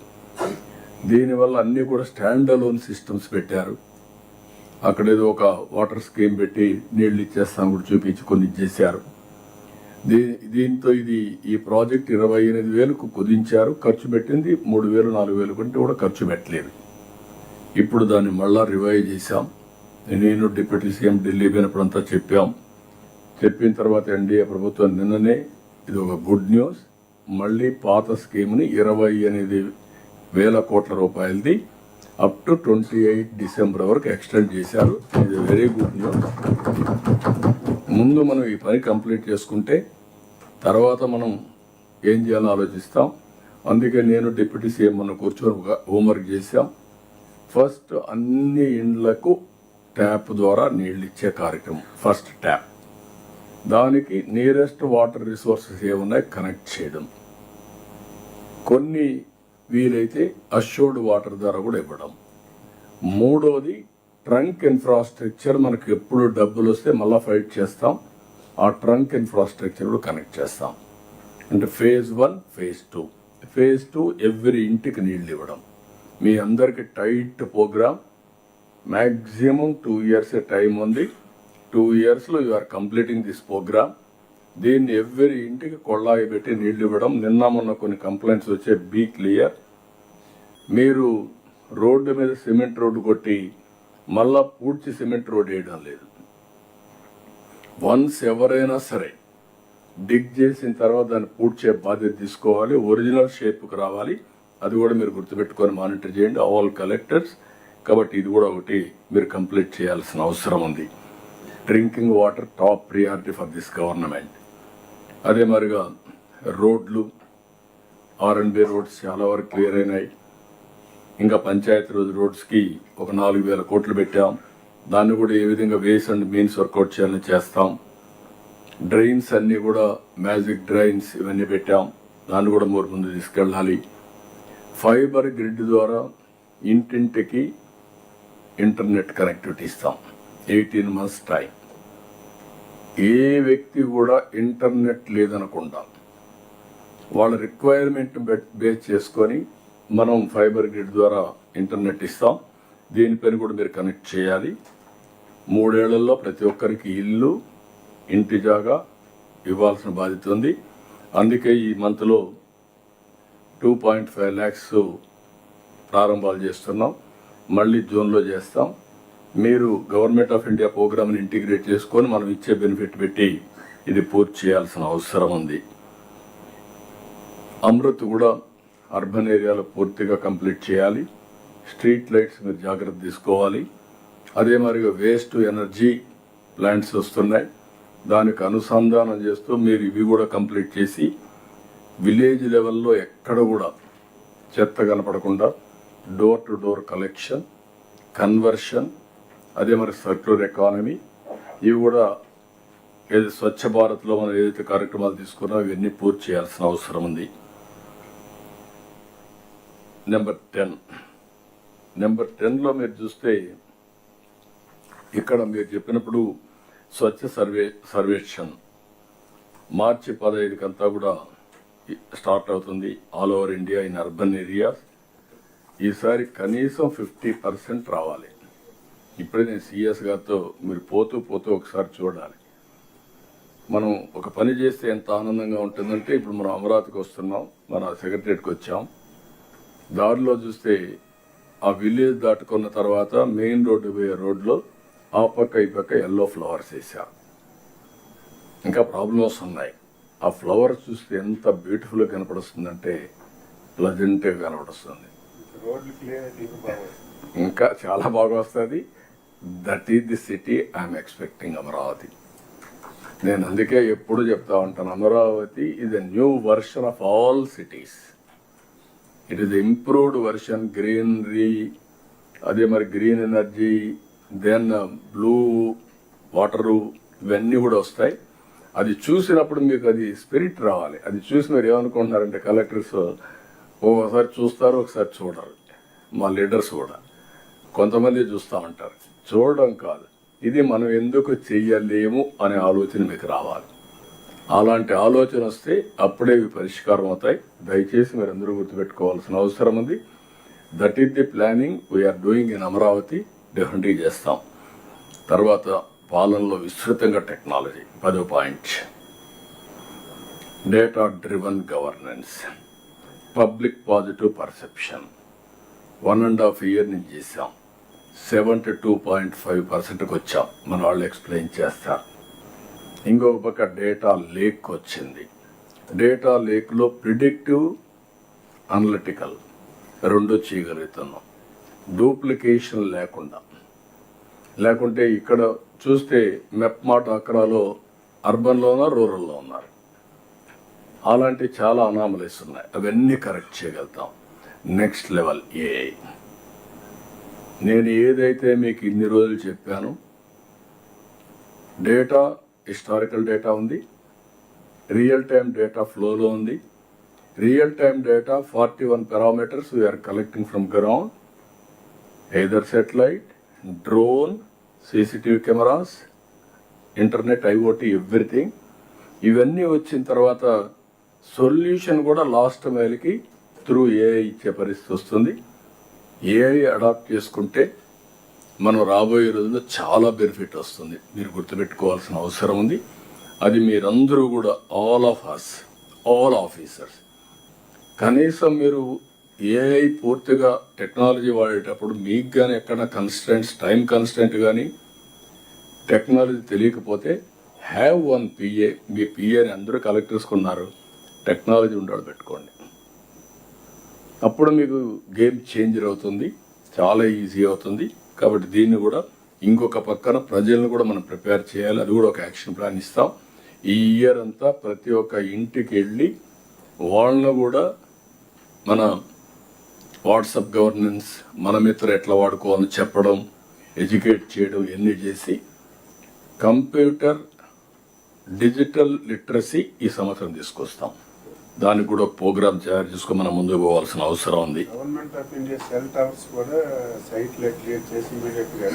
దీనివల్ల అన్నీ కూడా స్టాండ్ అలోన్ సిస్టమ్స్ పెట్టారు. అక్కడ ఏదో ఒక వాటర్ స్కీమ్ పెట్టి నీళ్లు ఇచ్చేస్తాం కూడా చూపించి కొన్ని చేశారు. దీంతో ఈ ప్రాజెక్ట్ 28,000కు కుదించారు. ఖర్చు పెట్టింది 3,000-4,000 కంటే కూడా ఖర్చు పెట్టలేదు. ఇప్పుడు దాన్ని మళ్ళా రివైవ్ చేశాం. నేను డిప్యూటీ సీఎం ఢిల్లీ పోయినప్పుడంతా చెప్పిన తర్వాత ఎన్డీఏ ప్రభుత్వం నిన్ననే ఇది ఒక గుడ్ న్యూస్, మళ్ళీ పాత స్కీమ్ని 28,000 కోట్ల రూపాయలది అప్ టు 28 డిసెంబర్ వరకు ఎక్స్టెండ్ చేశారు. ఇది వెరీ గుడ్ న్యూస్. ముందు మనం ఈ పని కంప్లీట్ చేసుకుంటే తర్వాత మనం ఏం చేయాలో ఆలోచిస్తాం. అందుకే నేను డిప్యూటీ సీఎం మొన్న కూర్చొని హోంవర్క్ చేశాం. ఫస్ట్ అన్ని ఇండ్లకు ట్యాప్ ద్వారా నీళ్ళు ఇచ్చే కార్యక్రమం, ఫస్ట్ ట్యాప్. దానికి నియరెస్ట్ వాటర్ రిసోర్సెస్ ఏమున్నాయి కనెక్ట్ చేయడం. కొన్ని వీలైతే అష్యూర్డ్ వాటర్ ద్వారా కూడా ఇవ్వడం. మూడోది ట్రంక్ ఇన్ఫ్రాస్ట్రక్చర్. మనకు ఎప్పుడు డబ్బులు వస్తే మళ్ళీ ఫైట్ చేస్తాం. ఆ ట్రంక్ ఇన్ఫ్రాస్ట్రక్చర్ కూడా కనెక్ట్ చేస్తాం. అంటే ఫేజ్ 1, ఫేజ్ 2. ఫేజ్ 2 ఎవ్రీ ఇంటికి నీళ్ళు ఇవ్వడం. మీ అందరికి tight programme. Maximum 2 years time ఉంది. 2 yearsలో you are completing this programme. దీన్ని ఎవ్రీ ఇంటికి కొళ్ళాయి పెట్టి నీళ్లు ఇవ్వడం. నిన్న మొన్న కొన్ని కంప్లైంట్స్ వచ్చే బీ క్లియర్. మీరు రోడ్డు మీద సిమెంట్ రోడ్డు కొట్టి మళ్ళా పూడ్చి సిమెంట్ రోడ్ వేయడం లేదు. వన్స్ ఎవరైనా సరే డిగ్ చేసిన తర్వాత దాన్ని పూడ్చే బాధ్యత తీసుకోవాలి. ఒరిజినల్ షేప్కి రావాలి. అది కూడా మీరు గుర్తుపెట్టుకొని మానిటర్ చేయండి, ఆల్ కలెక్టర్స్. కాబట్టి ఇది కూడా ఒకటి మీరు కంప్లీట్ చేయాల్సిన అవసరం ఉంది. Drinking water tap priority for this government. అదే మరిగా రోడ్లు, R&B రోడ్స్ చాలా వరకు క్లియర్ అయినాయి. ఇంకా పంచాయతీ రోడ్స్కి ఒక 4,000 కోట్లు పెట్టాం. దాన్ని కూడా ఏ విధంగా వేస్ అండ్ మీన్స్ వర్కౌట్ చేయాలని చేస్తాం. డ్రైన్స్ అన్నీ కూడా మ్యాజిక్ డ్రైన్స్ ఇవన్నీ పెట్టాం. దాన్ని కూడా ముందు తీసుకెళ్ళాలి. ఫైబర్ గ్రిడ్ ద్వారా ఇంటింటికి ఇంటర్నెట్ కనెక్టివిటీ ఇస్తాం. 18 months టైం. ఏ వ్యక్తి కూడా ఇంటర్నెట్ లేదనకుండా వాళ్ళ రిక్వైర్మెంట్ బేస్ చేసుకొని మనం ఫైబర్ గ్రిడ్ ద్వారా ఇంటర్నెట్ ఇస్తాం. దీనిపైన కూడా మీరు కనెక్ట్ చేయాలి. 3 ఏళ్లలో ప్రతి ఒక్కరికి ఇల్లు, ఇంటి జాగా ఇవ్వాల్సిన బాధ్యత ఉంది. అందుకే ఈ మంత్లో 2.5 lakhs ప్రారంభాలు చేస్తున్నాం. మళ్ళీ జూన్లో చేస్తాం. మీరు గవర్నమెంట్ ఆఫ్ ఇండియా ప్రోగ్రామ్ని ఇంటిగ్రేట్ చేసుకొని మనం ఇచ్చే బెనిఫిట్ పెట్టి ఇది పూర్తి చేయాల్సిన అవసరం ఉంది. అమృత్ కూడా అర్బన్ ఏరియాలో పూర్తిగా కంప్లీట్ చేయాలి. స్ట్రీట్ లైట్స్ మీరు జాగ్రత్త తీసుకోవాలి. అదే మరిగా వేస్ట్ ఎనర్జీ ప్లాంట్స్ వస్తున్నాయి, దానికి అనుసంధానం చేస్తూ మీరు ఇవి కూడా కంప్లీట్ చేసి విలేజ్ లెవెల్లో ఎక్కడ కూడా చెత్త కనపడకుండా door to door collection, conversion, అదే మరి సర్క్యులర్ ఎకానమీ, ఇవి కూడా ఏది స్వచ్ఛ భారత్లో మనం ఏదైతే కార్యక్రమాలు తీసుకున్నామో ఇవన్నీ పూర్తి చేయాల్సిన అవసరం ఉంది. నెంబర్ 10లో మీరు చూస్తే ఇక్కడ మీరు చెప్పినప్పుడు స్వచ్ఛ సర్వేక్షణ్ మార్చి 15 కూడా స్టార్ట్ అవుతుంది all over India in urban areas. ఈసారి కనీసం 50% రావాలి. ఇప్పుడే నేను సిఎస్ గారితో మీరు పోతూ ఒకసారి చూడాలి. మనం ఒక పని చేస్తే ఎంత ఆనందంగా ఉంటుందంటే, ఇప్పుడు మనం అమరావతికి వస్తున్నాం, మన సెక్రటరియట్కి వచ్చాం, దారిలో చూస్తే ఆ విలేజ్ దాటుకున్న తర్వాత మెయిన్ రోడ్డు పోయే రోడ్లో ఆ పక్క ఈ పక్క ఎల్లో ఫ్లవర్స్ వేసారు. ఇంకా ప్రాబ్లమ్స్ ఉన్నాయి. ఆ ఫ్లవర్స్ చూస్తే ఎంత బ్యూటిఫుల్గా కనపడుస్తుందంటే ప్లజెంట్గా కనపడుస్తుంది. ఇంకా చాలా బాగా వస్తుంది. That is the city I'm expecting Amaravati. నేను అందుకే ఎప్పుడు చెప్తా ఉంటాను, Amaravati is a new version of all cities. It is improved version. Greenery, అదే మరి green energy, then blue water, ఇవన్నీ కూడా వస్తాయి. అది చూసినప్పుడు మీకు అది స్పిరిట్ రావాలి. అది చూసి మీరు ఏమనుకుంటున్నారంటే కలెక్టర్స్ ఒకసారి చూస్తారు, ఒకసారి చూడరు. మా లీడర్స్ కూడా కొంతమంది చూస్తూ ఉంటారు. చూడడం కాదు, ఇది మనం ఎందుకు చెయ్యలేము అనే ఆలోచన మీకు రావాలి. అలాంటి ఆలోచన వస్తే అప్పుడే ఇవి పరిష్కారం అవుతాయి. దయచేసి మీరు అందరూ గుర్తుపెట్టుకోవాల్సిన అవసరం ఉంది. That is the planning we are doing in Amaravati. డెఫినెట్గా చేస్తాం. తర్వాత పాలనలో విస్తృతంగా టెక్నాలజీ 10వ point, data driven governance, public positive perception. 1.5 year నుంచి చేశాం. 72.5%కి వచ్చాం. మన వాళ్ళు ఎక్స్ప్లెయిన్ చేస్తారు. ఇంకొక పక్క డేటా లేక్ వచ్చింది. డేటా లేక్లో ప్రిడిక్టివ్, అనలిటికల్ రెండు చేయగలుగుతున్నాం. డూప్లికేషన్ లేకుంటే ఇక్కడ చూస్తే మెప్మా డాక్రాలో అర్బన్లోనో రూరల్లో ఉన్నారు. అలాంటి చాలా అనామలీస్ ఉన్నాయి. అవన్నీ కరెక్ట్ చేయగలుగుతాం. Next level AI. నేను ఏదైతే మీకు ఇన్ని రోజులు చెప్పాను, డేటా హిస్టారికల్ డేటా ఉంది, రియల్ టైమ్ డేటా ఫ్లోలో ఉంది. Real time data 41 parameters we are collecting from ground, either satellite, drone, CCTV cameras, internet, IoT, everything. ఇవన్నీ వచ్చిన తర్వాత సొల్యూషన్ కూడా లాస్ట్ మైల్కి త్రూ ఏఐ ఇచ్చే పరిస్థితి వస్తుంది. ఏఐ అడాప్ట్ చేసుకుంటే మనం రాబోయే రోజుల్లో చాలా బెనిఫిట్ వస్తుంది. మీరు గుర్తుపెట్టుకోవాల్సిన అవసరం ఉంది. అది మీరందరూ కూడా all of us, all officers, కనీసం మీరు ఏఐ పూర్తిగా టెక్నాలజీ వాడేటప్పుడు మీకు కానీ ఎక్కడ కన్స్టెంట్స్, టైం కన్స్టెంట్ కానీ టెక్నాలజీ తెలియకపోతే హ్యావ్ వన్ పిఏ. మీ పిఏని అందరూ కలెక్టర్స్కి ఉన్నారు, టెక్నాలజీ ఉండేవాడు పెట్టుకోండి. అప్పుడు మీకు గేమ్ చేంజర్ అవుతుంది, చాలా ఈజీ అవుతుంది. కాబట్టి దీన్ని కూడా ఇంకొక పక్కన ప్రజలను కూడా మనం ప్రిపేర్ చేయాలి. అది కూడా ఒక యాక్షన్ ప్లాన్ ఇస్తాం. ఈ ఇయర్ అంతా ప్రతి ఒక్క ఇంటికి వెళ్ళి వాళ్ళను కూడా మన వాట్సాప్ గవర్నెన్స్, మన మిత్ర ఎట్లా వాడుకోవాలని చెప్పడం, ఎడ్యుకేట్ చేయడం, ఇవన్నీ చేసి కంప్యూటర్ డిజిటల్ లిటరసీ ఈ సంవత్సరం తీసుకొస్తాం. దానికి కూడా ఒక ప్రోగ్రామ్ తయారు చేసుకొని మనం ముందుకు పోవాల్సిన అవసరం ఉంది. Government of India cell towers కూడా సైట్లు క్రియేట్ చేసి ఇమీడియట్గా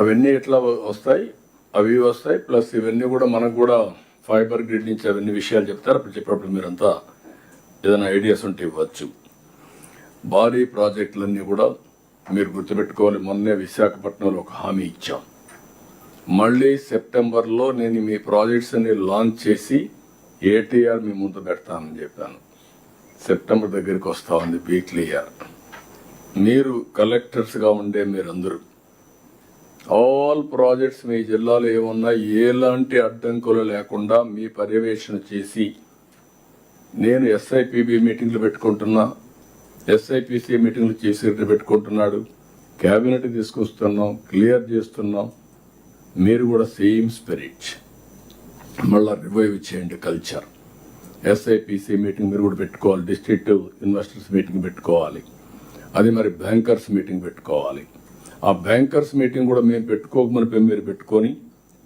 అవన్నీ ఎట్లా వస్తాయి, అవి వస్తాయి. ప్లస్ ఇవన్నీ కూడా మనకు కూడా ఫైబర్ గ్రిడ్ నుంచి అవన్నీ విషయాలు చెప్తారు. అప్పుడు చెప్పినప్పుడు మీరంతా ఏదైనా ఐడియాస్ ఉంటే ఇవ్వచ్చు. భారీ ప్రాజెక్టులన్నీ కూడా మీరు గుర్తుపెట్టుకోవాలి. మొన్నే విశాఖపట్నంలో ఒక హామీ ఇచ్చాం. మళ్ళీ సెప్టెంబర్లో నేను మీ ప్రాజెక్ట్స్ అన్ని లాంచ్ చేసి ఏటీఆర్ మీ ముందు పెడతానని చెప్పాను. సెప్టెంబర్ దగ్గరికి వస్తా ఉంది, బీ క్లియర్. మీరు కలెక్టర్స్గా ఉండే మీరందరూ ఆల్ ప్రాజెక్ట్స్ మీ జిల్లాలో ఏమున్నా ఎలాంటి అడ్డంకులు లేకుండా మీ పర్యవేక్షణ చేసి, నేను ఎస్ఐపిబి మీటింగ్లు పెట్టుకుంటున్నా, ఎస్ఐపిసి మీటింగ్లు చేసి పెట్టుకుంటున్నాడు, క్యాబినెట్ తీసుకొస్తున్నాం, క్లియర్ చేస్తున్నాం. మీరు కూడా సేమ్ స్పిరిట్ మళ్ళా రివైవ్ చేయండి కల్చర్. ఎస్ఐపిసి మీటింగ్ మీరు కూడా పెట్టుకోవాలి, డిస్ట్రిక్ట్ ఇన్వెస్టర్స్ మీటింగ్ పెట్టుకోవాలి, అది మరి బ్యాంకర్స్ మీటింగ్ పెట్టుకోవాలి. ఆ బ్యాంకర్స్ మీటింగ్ కూడా మేము పెట్టుకోకమని మీరు పెట్టుకొని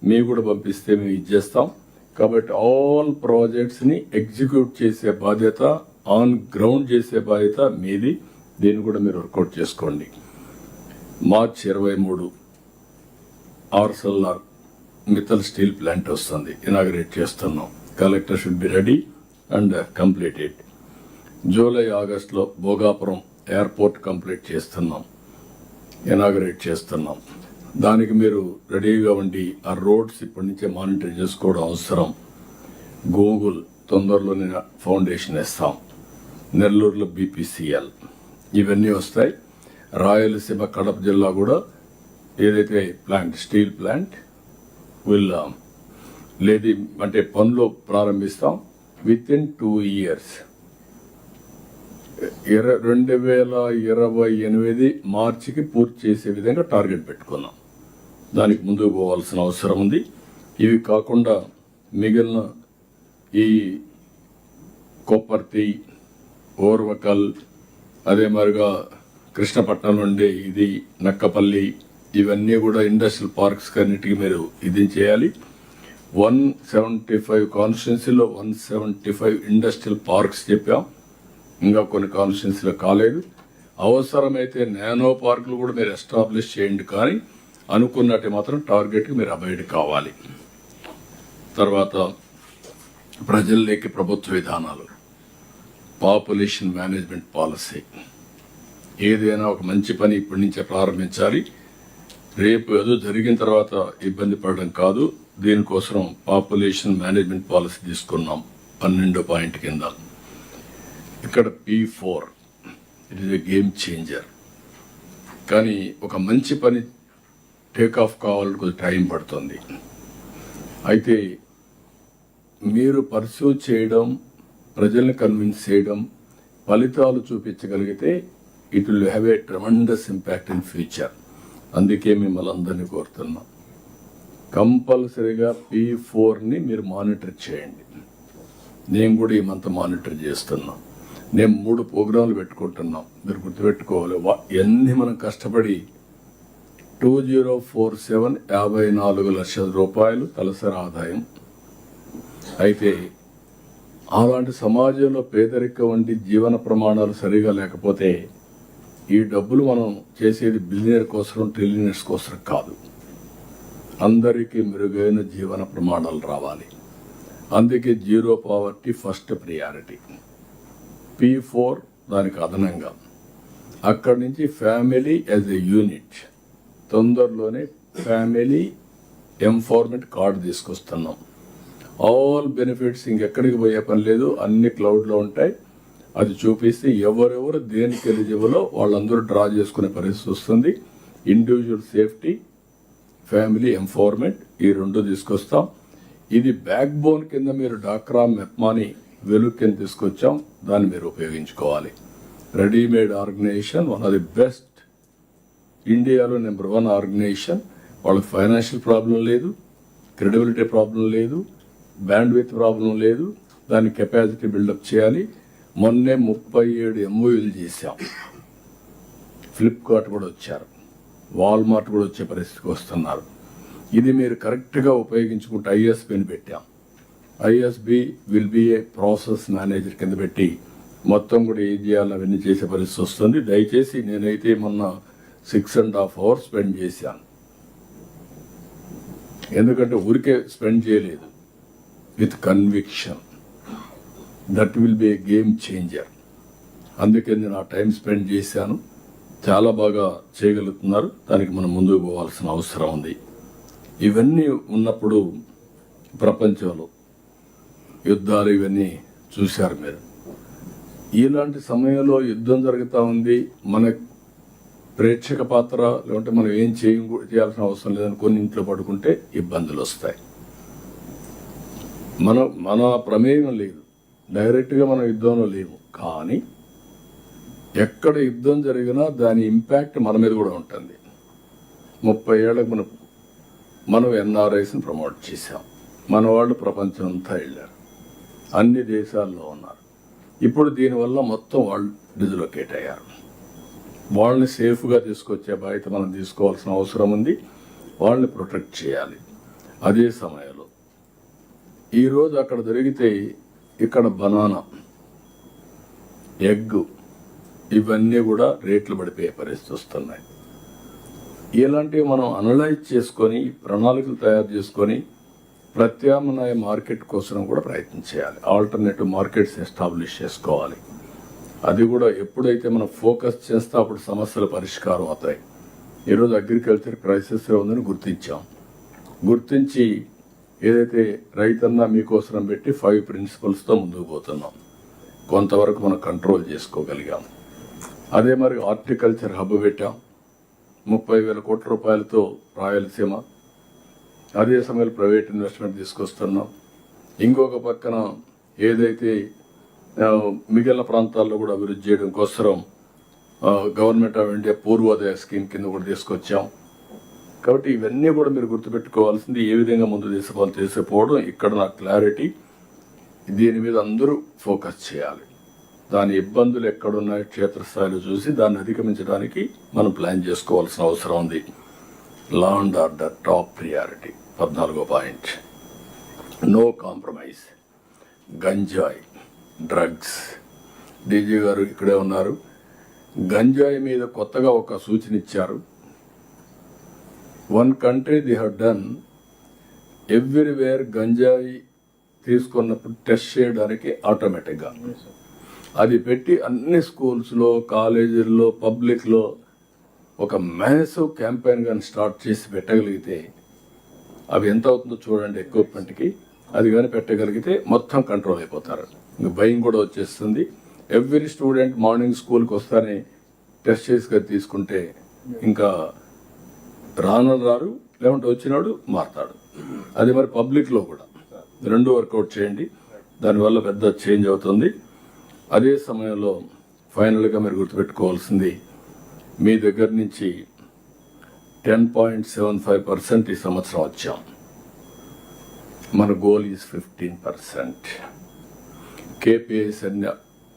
మేము కూడా పంపిస్తే మేము ఇచ్చేస్తాం. కాబట్టి ఆల్ ప్రాజెక్ట్స్ని ఎగ్జిక్యూట్ చేసే బాధ్యత, ఆన్ గ్రౌండ్ చేసే బాధ్యత మీది. దీన్ని కూడా మీరు వర్కౌట్ చేసుకోండి. మార్చ్ 23 ఆర్సెల్ఆర్ మిత్తల్ స్టీల్ ప్లాంట్ వస్తుంది, ఇనాగరేట్ చేస్తున్నాం. Collector should be ready and completed. July ఆగస్టులో భోగాపురం ఎయిర్పోర్ట్ కంప్లీట్ చేస్తున్నాం, ఇనాగరేట్ చేస్తున్నాం. దానికి మీరు రెడీగా ఉండి ఆ రోడ్స్ ఇప్పటి నుంచే మానిటర్ చేసుకోవడం అవసరం. గూగుల్ తొందరలోనే ఫౌండేషన్ ఇస్తాం. నెల్లూరులో BPCL ఇవన్నీ వస్తాయి. రాయలసీమ కడప జిల్లా కూడా ఏదైతే ప్లాంట్, స్టీల్ ప్లాంట్ లేదు అంటే పనులు ప్రారంభిస్తాం. విత్ ఇన్ 2 years 2028 మార్చికి పూర్తి చేసే విధంగా టార్గెట్ పెట్టుకున్నాం. దానికి ముందుకు పోవాల్సిన అవసరం ఉంది. ఇవి కాకుండా మిగిలిన ఈ కొప్పర్తి, ఓర్వకల్, అదే మరిగా కృష్ణపట్నం నుండి ఇది నక్కపల్లి, ఇవన్నీ కూడా ఇండస్ట్రియల్ పార్క్స్ అన్నిటికీ మీరు ఇది చేయాలి. 175 కాన్స్టిట్యున్సీలో 175 ఇండస్ట్రియల్ పార్క్స్ చెప్పాం. ఇంకా కొన్ని కాన్స్టిట్యున్సీలో కాలేదు. అవసరమైతే నానో పార్కులు కూడా మీరు ఎస్టాబ్లిష్ చేయండి, కానీ అనుకున్నట్టు మాత్రం టార్గెట్కి మీరు అబైడ్ కావాలి. తర్వాత ప్రజల్లోకి ప్రభుత్వ విధానాలు, పాపులేషన్ మేనేజ్మెంట్ పాలసీ. ఏదైనా ఒక మంచి పని ఇప్పటి నుంచే ప్రారంభించాలి. రేపు ఏదో జరిగిన తర్వాత ఇబ్బంది పడడం కాదు. దీనికోసం పాపులేషన్ మేనేజ్మెంట్ పాలసీ తీసుకున్నాం 12 పాయింట్ కింద. ఇక్కడ P4 it is a game changer. కానీ ఒక మంచి పని టేక్ ఆఫ్ కావాలని కొంచెం టైం పడుతుంది. అయితే మీరు పర్సూ చేయడం, ప్రజల్ని కన్విన్స్ చేయడం, ఫలితాలు చూపించగలిగితే it will have a tremendous impact in future. అందుకే మిమ్మల్ని అందరినీ కోరుతున్నాం, కంపల్సరీగా P4ని మీరు మానిటర్ చేయండి. నేను కూడా ఈ మంత్ మానిటర్ చేస్తున్నాం. నేను 3 ప్రోగ్రాంలు పెట్టుకుంటున్నాం. మీరు గుర్తుపెట్టుకోవాలి, ఎన్ని మనం కష్టపడి 2047 54 లక్షల రూపాయలు తలసరి ఆదాయం. అయితే అలాంటి సమాజంలో పేదరికం వంటి జీవన ప్రమాణాలు సరిగా లేకపోతే ఈ డబ్బులు మనం చేసేది బిలియనర్ కోసం, ట్రిలియనర్స్ కోసం కాదు. అందరికీ మెరుగైన జీవన ప్రమాణాలు రావాలి. అందుకే zero poverty first priority. P4 దానికి అదనంగా అక్కడి నుంచి ఫ్యామిలీ యాజ్ ఎ యూనిట్. తొందరలోనే ఫ్యామిలీ ఎంపవర్మెంట్ కార్డు తీసుకొస్తున్నాం. ఆల్ బెనిఫిట్స్ ఇంకెక్కడికి పోయే పని లేదు, అన్ని క్లౌడ్లో ఉంటాయి. అది చూపిస్తే ఎవరెవరు దేనికి ఎలిజిబులో వాళ్ళందరూ డ్రా చేసుకునే పరిస్థితి వస్తుంది. ఇండివిజువల్ సేఫ్టీ, ఫ్యామిలీ ఎంపవర్మెంట్, ఈ 2 తీసుకొస్తాం. ఇది బ్యాక్ బోన్ కింద మీరు డాక్రా, మెప్మాని వెలుగు కింద తీసుకొచ్చాం. దాన్ని మీరు ఉపయోగించుకోవాలి. Readymade organization, one of the best ఇండియాలో నెంబర్ 1 ఆర్గనైజేషన్. వాళ్ళకి ఫైనాన్షియల్ ప్రాబ్లం లేదు, క్రెడిబిలిటీ ప్రాబ్లం లేదు, బ్యాండ్విత్ ప్రాబ్లం లేదు. దాని కెపాసిటీ బిల్డప్ చేయాలి. మొన్నే 37 MOUలు చేశాం. ఫ్లిప్కార్ట్ కూడా వచ్చారు, వాల్మార్ట్ కూడా వచ్చే పరిస్థితికి వస్తున్నారు. ఇది మీరు కరెక్ట్గా ఉపయోగించుకుంటే ISBని పెట్టాం. ISB will be A process manager కింద పెట్టి మొత్తం కూడా ఏం చేయాలని అవన్నీ చేసే పరిస్థితి వస్తుంది. దయచేసి నేనైతే మొన్న 6.5 hours స్పెండ్ చేశాను. ఎందుకంటే ఊరికే స్పెండ్ చేయలేదు, with conviction. That will be A game changer. అందుకే నేను ఆ టైం స్పెండ్ చేశాను. చాలా బాగా చేయగలుగుతున్నారు. దానికి మనం ముందుకు పోవాల్సిన అవసరం ఉంది. ఇవన్నీ ఉన్నప్పుడు ప్రపంచంలో యుద్ధాలు ఇవన్నీ చూశారు మీరు. ఇలాంటి సమయంలో యుద్ధం జరుగుతూ ఉంది. మన ప్రేక్షక పాత్ర లేకుంటే మనం ఏం చేయాల్సిన అవసరం లేదని కొన్ని ఇంట్లో పడుకుంటే ఇబ్బందులు వస్తాయి. మన ప్రమేయం లేదు, డైరెక్ట్గా మనం యుద్ధంలో లేము, కానీ ఎక్కడ యుద్ధం జరిగినా దాని ఇంపాక్ట్ మన మీద కూడా ఉంటుంది. 30 ఏళ్ళకు మనం ఎన్ఆర్ఐస్ని ప్రమోట్ చేశాం. మన వాళ్ళు ప్రపంచం అంతా వెళ్ళారు, అన్ని దేశాల్లో ఉన్నారు. ఇప్పుడు దీనివల్ల మొత్తం వాళ్ళు డిస్లొకేట్ అయ్యారు. వాళ్ళని సేఫ్గా తీసుకొచ్చే బాధ్యత మనం తీసుకోవాల్సిన అవసరం ఉంది. వాళ్ళని ప్రొటెక్ట్ చేయాలి. అదే సమయంలో ఈరోజు అక్కడ దొరికితే ఇక్కడ బనానా, ఎగ్ ఇవన్నీ కూడా రేట్లు పడిపోయే పరిస్థితి వస్తున్నాయి. ఇలాంటివి మనం అనలైజ్ చేసుకొని ప్రణాళికలు తయారు చేసుకొని ప్రత్యామ్నాయ మార్కెట్ కోసం కూడా ప్రయత్నం చేయాలి. ఆల్టర్నేటివ్ మార్కెట్స్ ఎస్టాబ్లిష్ చేసుకోవాలి. అది కూడా ఎప్పుడైతే మనం ఫోకస్ చేస్తే అప్పుడు సమస్యల పరిష్కారం అవుతాయి. ఈరోజు అగ్రికల్చర్ క్రైసిస్లో ఉందని గుర్తించి ఏదైతే రైతన్నా మీకోసం పెట్టి 5 ప్రిన్సిపల్స్తో ముందుకు పోతున్నాం. కొంతవరకు మనం కంట్రోల్ చేసుకోగలిగాం. అదే మరి హార్టికల్చర్ హబ్ పెట్టాం, 30,000 కోట్ల రూపాయలతో రాయలసీమ. అదే సమయంలో ప్రైవేట్ ఇన్వెస్ట్మెంట్ తీసుకొస్తున్నాం. ఇంకొక పక్కన ఏదైతే మిగిలిన ప్రాంతాల్లో కూడా అభివృద్ధి చేయడం కోసం government of India Purvodaya scheme కింద కూడా తీసుకొచ్చాం. కాబట్టి ఇవన్నీ కూడా మీరు గుర్తుపెట్టుకోవాల్సింది, ఏ విధంగా ముందు తీసుకుపోవడం. ఇక్కడ నా క్లారిటీ, దీని మీద అందరూ ఫోకస్ చేయాలి. దాని ఇబ్బందులు ఎక్కడున్నాయో క్షేత్రస్థాయిలో చూసి దాన్ని అధిగమించడానికి మనం ప్లాన్ చేసుకోవాల్సిన అవసరం ఉంది. Law and order top priority. 14వ పాయింట్, నో కాంప్రమైజ్. గంజాయి, డ్రగ్స్. డీజీ గారు ఇక్కడే ఉన్నారు. గంజాయి మీద కొత్తగా ఒక సూచన ఇచ్చారు. One country the have done everywhere గంజాయి తీసుకున్నప్పుడు టెస్ట్ చేయడానికి ఆటోమేటిక్గా అది పెట్టి అన్ని స్కూల్స్లో, కాలేజీల్లో, పబ్లిక్లో ఒక మ్యాసివ్ క్యాంపెయిన్ కానీ స్టార్ట్ చేసి పెట్టగలిగితే అవి ఎంత అవుతుందో చూడండి ఎక్విప్మెంట్కి. అది కానీ పెట్టగలిగితే మొత్తం కంట్రోల్ అయిపోతారు. ఇంక భయం కూడా వచ్చేస్తుంది. ఎవ్రీ స్టూడెంట్ మార్నింగ్ స్కూల్కి వస్తానే టెస్ట్ చేసి తీసుకుంటే ఇంకా రారు, లేకుంటే వచ్చినాడు మారతాడు. అది మరి పబ్లిక్లో కూడా 2 వర్కౌట్ చేయండి. దానివల్ల పెద్ద చేంజ్ అవుతుంది. అదే సమయంలో ఫైనల్గా మీరు గుర్తుపెట్టుకోవాల్సింది, మీ దగ్గర నుంచి 10.75% ఈ సంవత్సరం వచ్చాం. మన గోల్ ఈజ్ 15%. KPIs అన్ని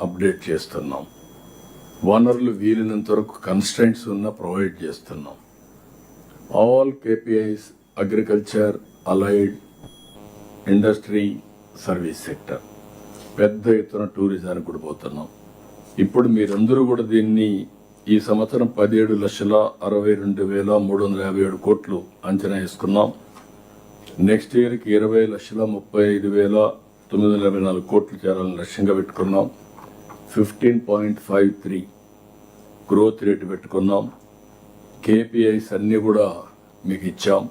అప్డేట్ చేస్తున్నాం. వనరులు వీలైనంత వరకు కన్స్ట్రెంట్స్ ఉన్న ప్రొవైడ్ చేస్తున్నాం. All KPIs agriculture, allied, industry, service sector, పెద్ద ఎత్తున టూరిజానికి కూడా పోతున్నాం. ఇప్పుడు మీరందరూ కూడా దీన్ని ఈ సంవత్సరం 17,62,357 కోట్లు అంచనా వేసుకున్నాం. నెక్స్ట్ ఇయర్కి 20,35,924 కోట్లు చేరాలని లక్ష్యంగా పెట్టుకున్నాం. 15.53 గ్రోత్ రేటు పెట్టుకున్నాం. KPIs అన్నీ కూడా మీకు ఇచ్చాం.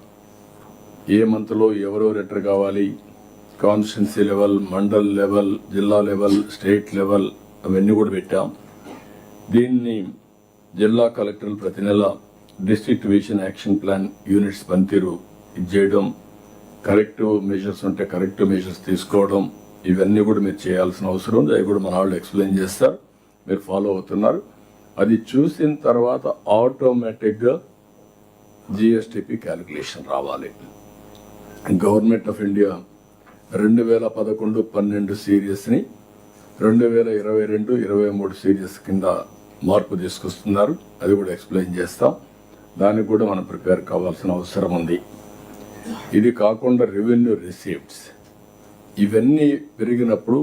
ఏ మంత్లో ఎవరెవరు ఎంటర్ కావాలి, కాన్స్టిట్యున్సీ లెవెల్, మండల్ లెవెల్, జిల్లా లెవెల్, స్టేట్ లెవెల్ అవన్నీ కూడా పెట్టాం. దీన్ని జిల్లా కలెక్టర్లు ప్రతి నెల district vision action plan units పనితీరు చేయడం, కరెక్టివ్ మెజర్స్ ఉంటే కరెక్టివ్ మెజర్స్ తీసుకోవడం, ఇవన్నీ కూడా మీరు చేయాల్సిన అవసరం ఉంది. అవి కూడా మన వాళ్ళు ఎక్స్ప్లెయిన్ చేస్తారు, మీరు ఫాలో అవుతున్నారు. అది చూసిన తర్వాత ఆటోమేటిక్గా GSTP క్యాలిక్యులేషన్ రావాలి. గవర్నమెంట్ ఆఫ్ ఇండియా 2011-12 సీరియస్ని 2022-23 సీరియస్ కింద మార్పు తీసుకొస్తున్నారు. అది కూడా ఎక్స్ప్లెయిన్ చేస్తాం. దానికి కూడా మనం ప్రిపేర్ కావాల్సిన అవసరం ఉంది. ఇది కాకుండా రెవెన్యూ రిసీప్ట్స్ ఇవన్నీ పెరిగినప్పుడు,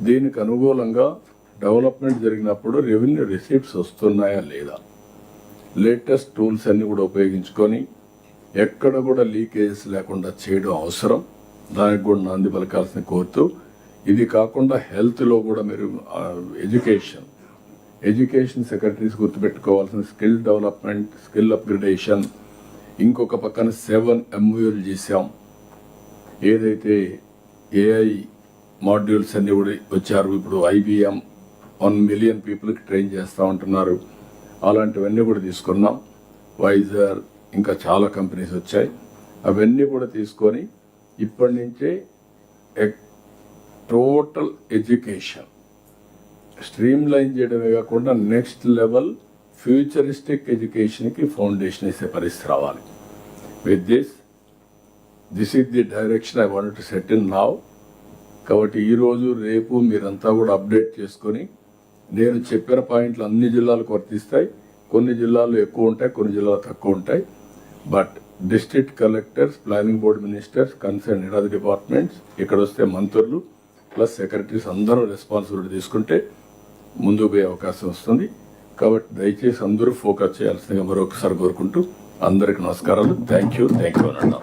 దీనికి అనుకూలంగా డెవలప్మెంట్ జరిగినప్పుడు రెవెన్యూ రిసీప్ట్స్ వస్తున్నాయా లేదా, లేటెస్ట్ టూల్స్ అన్ని కూడా ఉపయోగించుకొని ఎక్కడ కూడా లీకేజెస్ లేకుండా చేయడం అవసరం. దానికి కూడా నాంది పలకాల్సిన కోరుతూ, ఇది కాకుండా హెల్త్లో కూడా మీరు ఎడ్యుకేషన్ సెక్రటరీస్ గుర్తుపెట్టుకోవాల్సిన స్కిల్ డెవలప్మెంట్, స్కిల్ అప్గ్రేడేషన్. ఇంకొక పక్కన 7 MOUలు చేశాం. ఏదైతే AI మాడ్యూల్స్ అన్ని కూడా వచ్చారు. ఇప్పుడు IBM 1 మిలియన్ పీపుల్కి ట్రైన్ చేస్తూ ఉంటున్నారు. అలాంటివన్నీ కూడా తీసుకున్నాం. వైజాగ్ ఇంకా చాలా కంపెనీస్ వచ్చాయి. అవన్నీ కూడా తీసుకొని ఇప్పటి నుంచే టోటల్ ఎడ్యుకేషన్ స్ట్రీమ్ లైన్ చేయడమే కాకుండా నెక్స్ట్ లెవెల్ ఫ్యూచరిస్టిక్ ఎడ్యుకేషన్కి ఫౌండేషన్ వేసే పరిస్థితి రావాలి. With this is the direction I want to set in now. కాబట్టి ఈరోజు రేపు మీరంతా కూడా అప్డేట్ చేసుకొని, నేను చెప్పిన పాయింట్లు అన్ని జిల్లాలకు వర్తిస్తాయి. కొన్ని జిల్లాల్లో ఎక్కువ ఉంటాయి, కొన్ని జిల్లాలు తక్కువ ఉంటాయి. But district collectors, planning board ministers, concern head of the departments, ఇక్కడ వస్తే మంత్రులు ప్లస్ సెక్రటరీస్ అందరూ రెస్పాన్సిబిలిటీ తీసుకుంటే ముందుకు పోయే అవకాశం వస్తుంది. కాబట్టి దయచేసి అందరూ ఫోకస్ చేయాల్సిందిగా మరొకసారి కోరుకుంటూ అందరికి నమస్కారాలు. థ్యాంక్ యూ అన్నాను.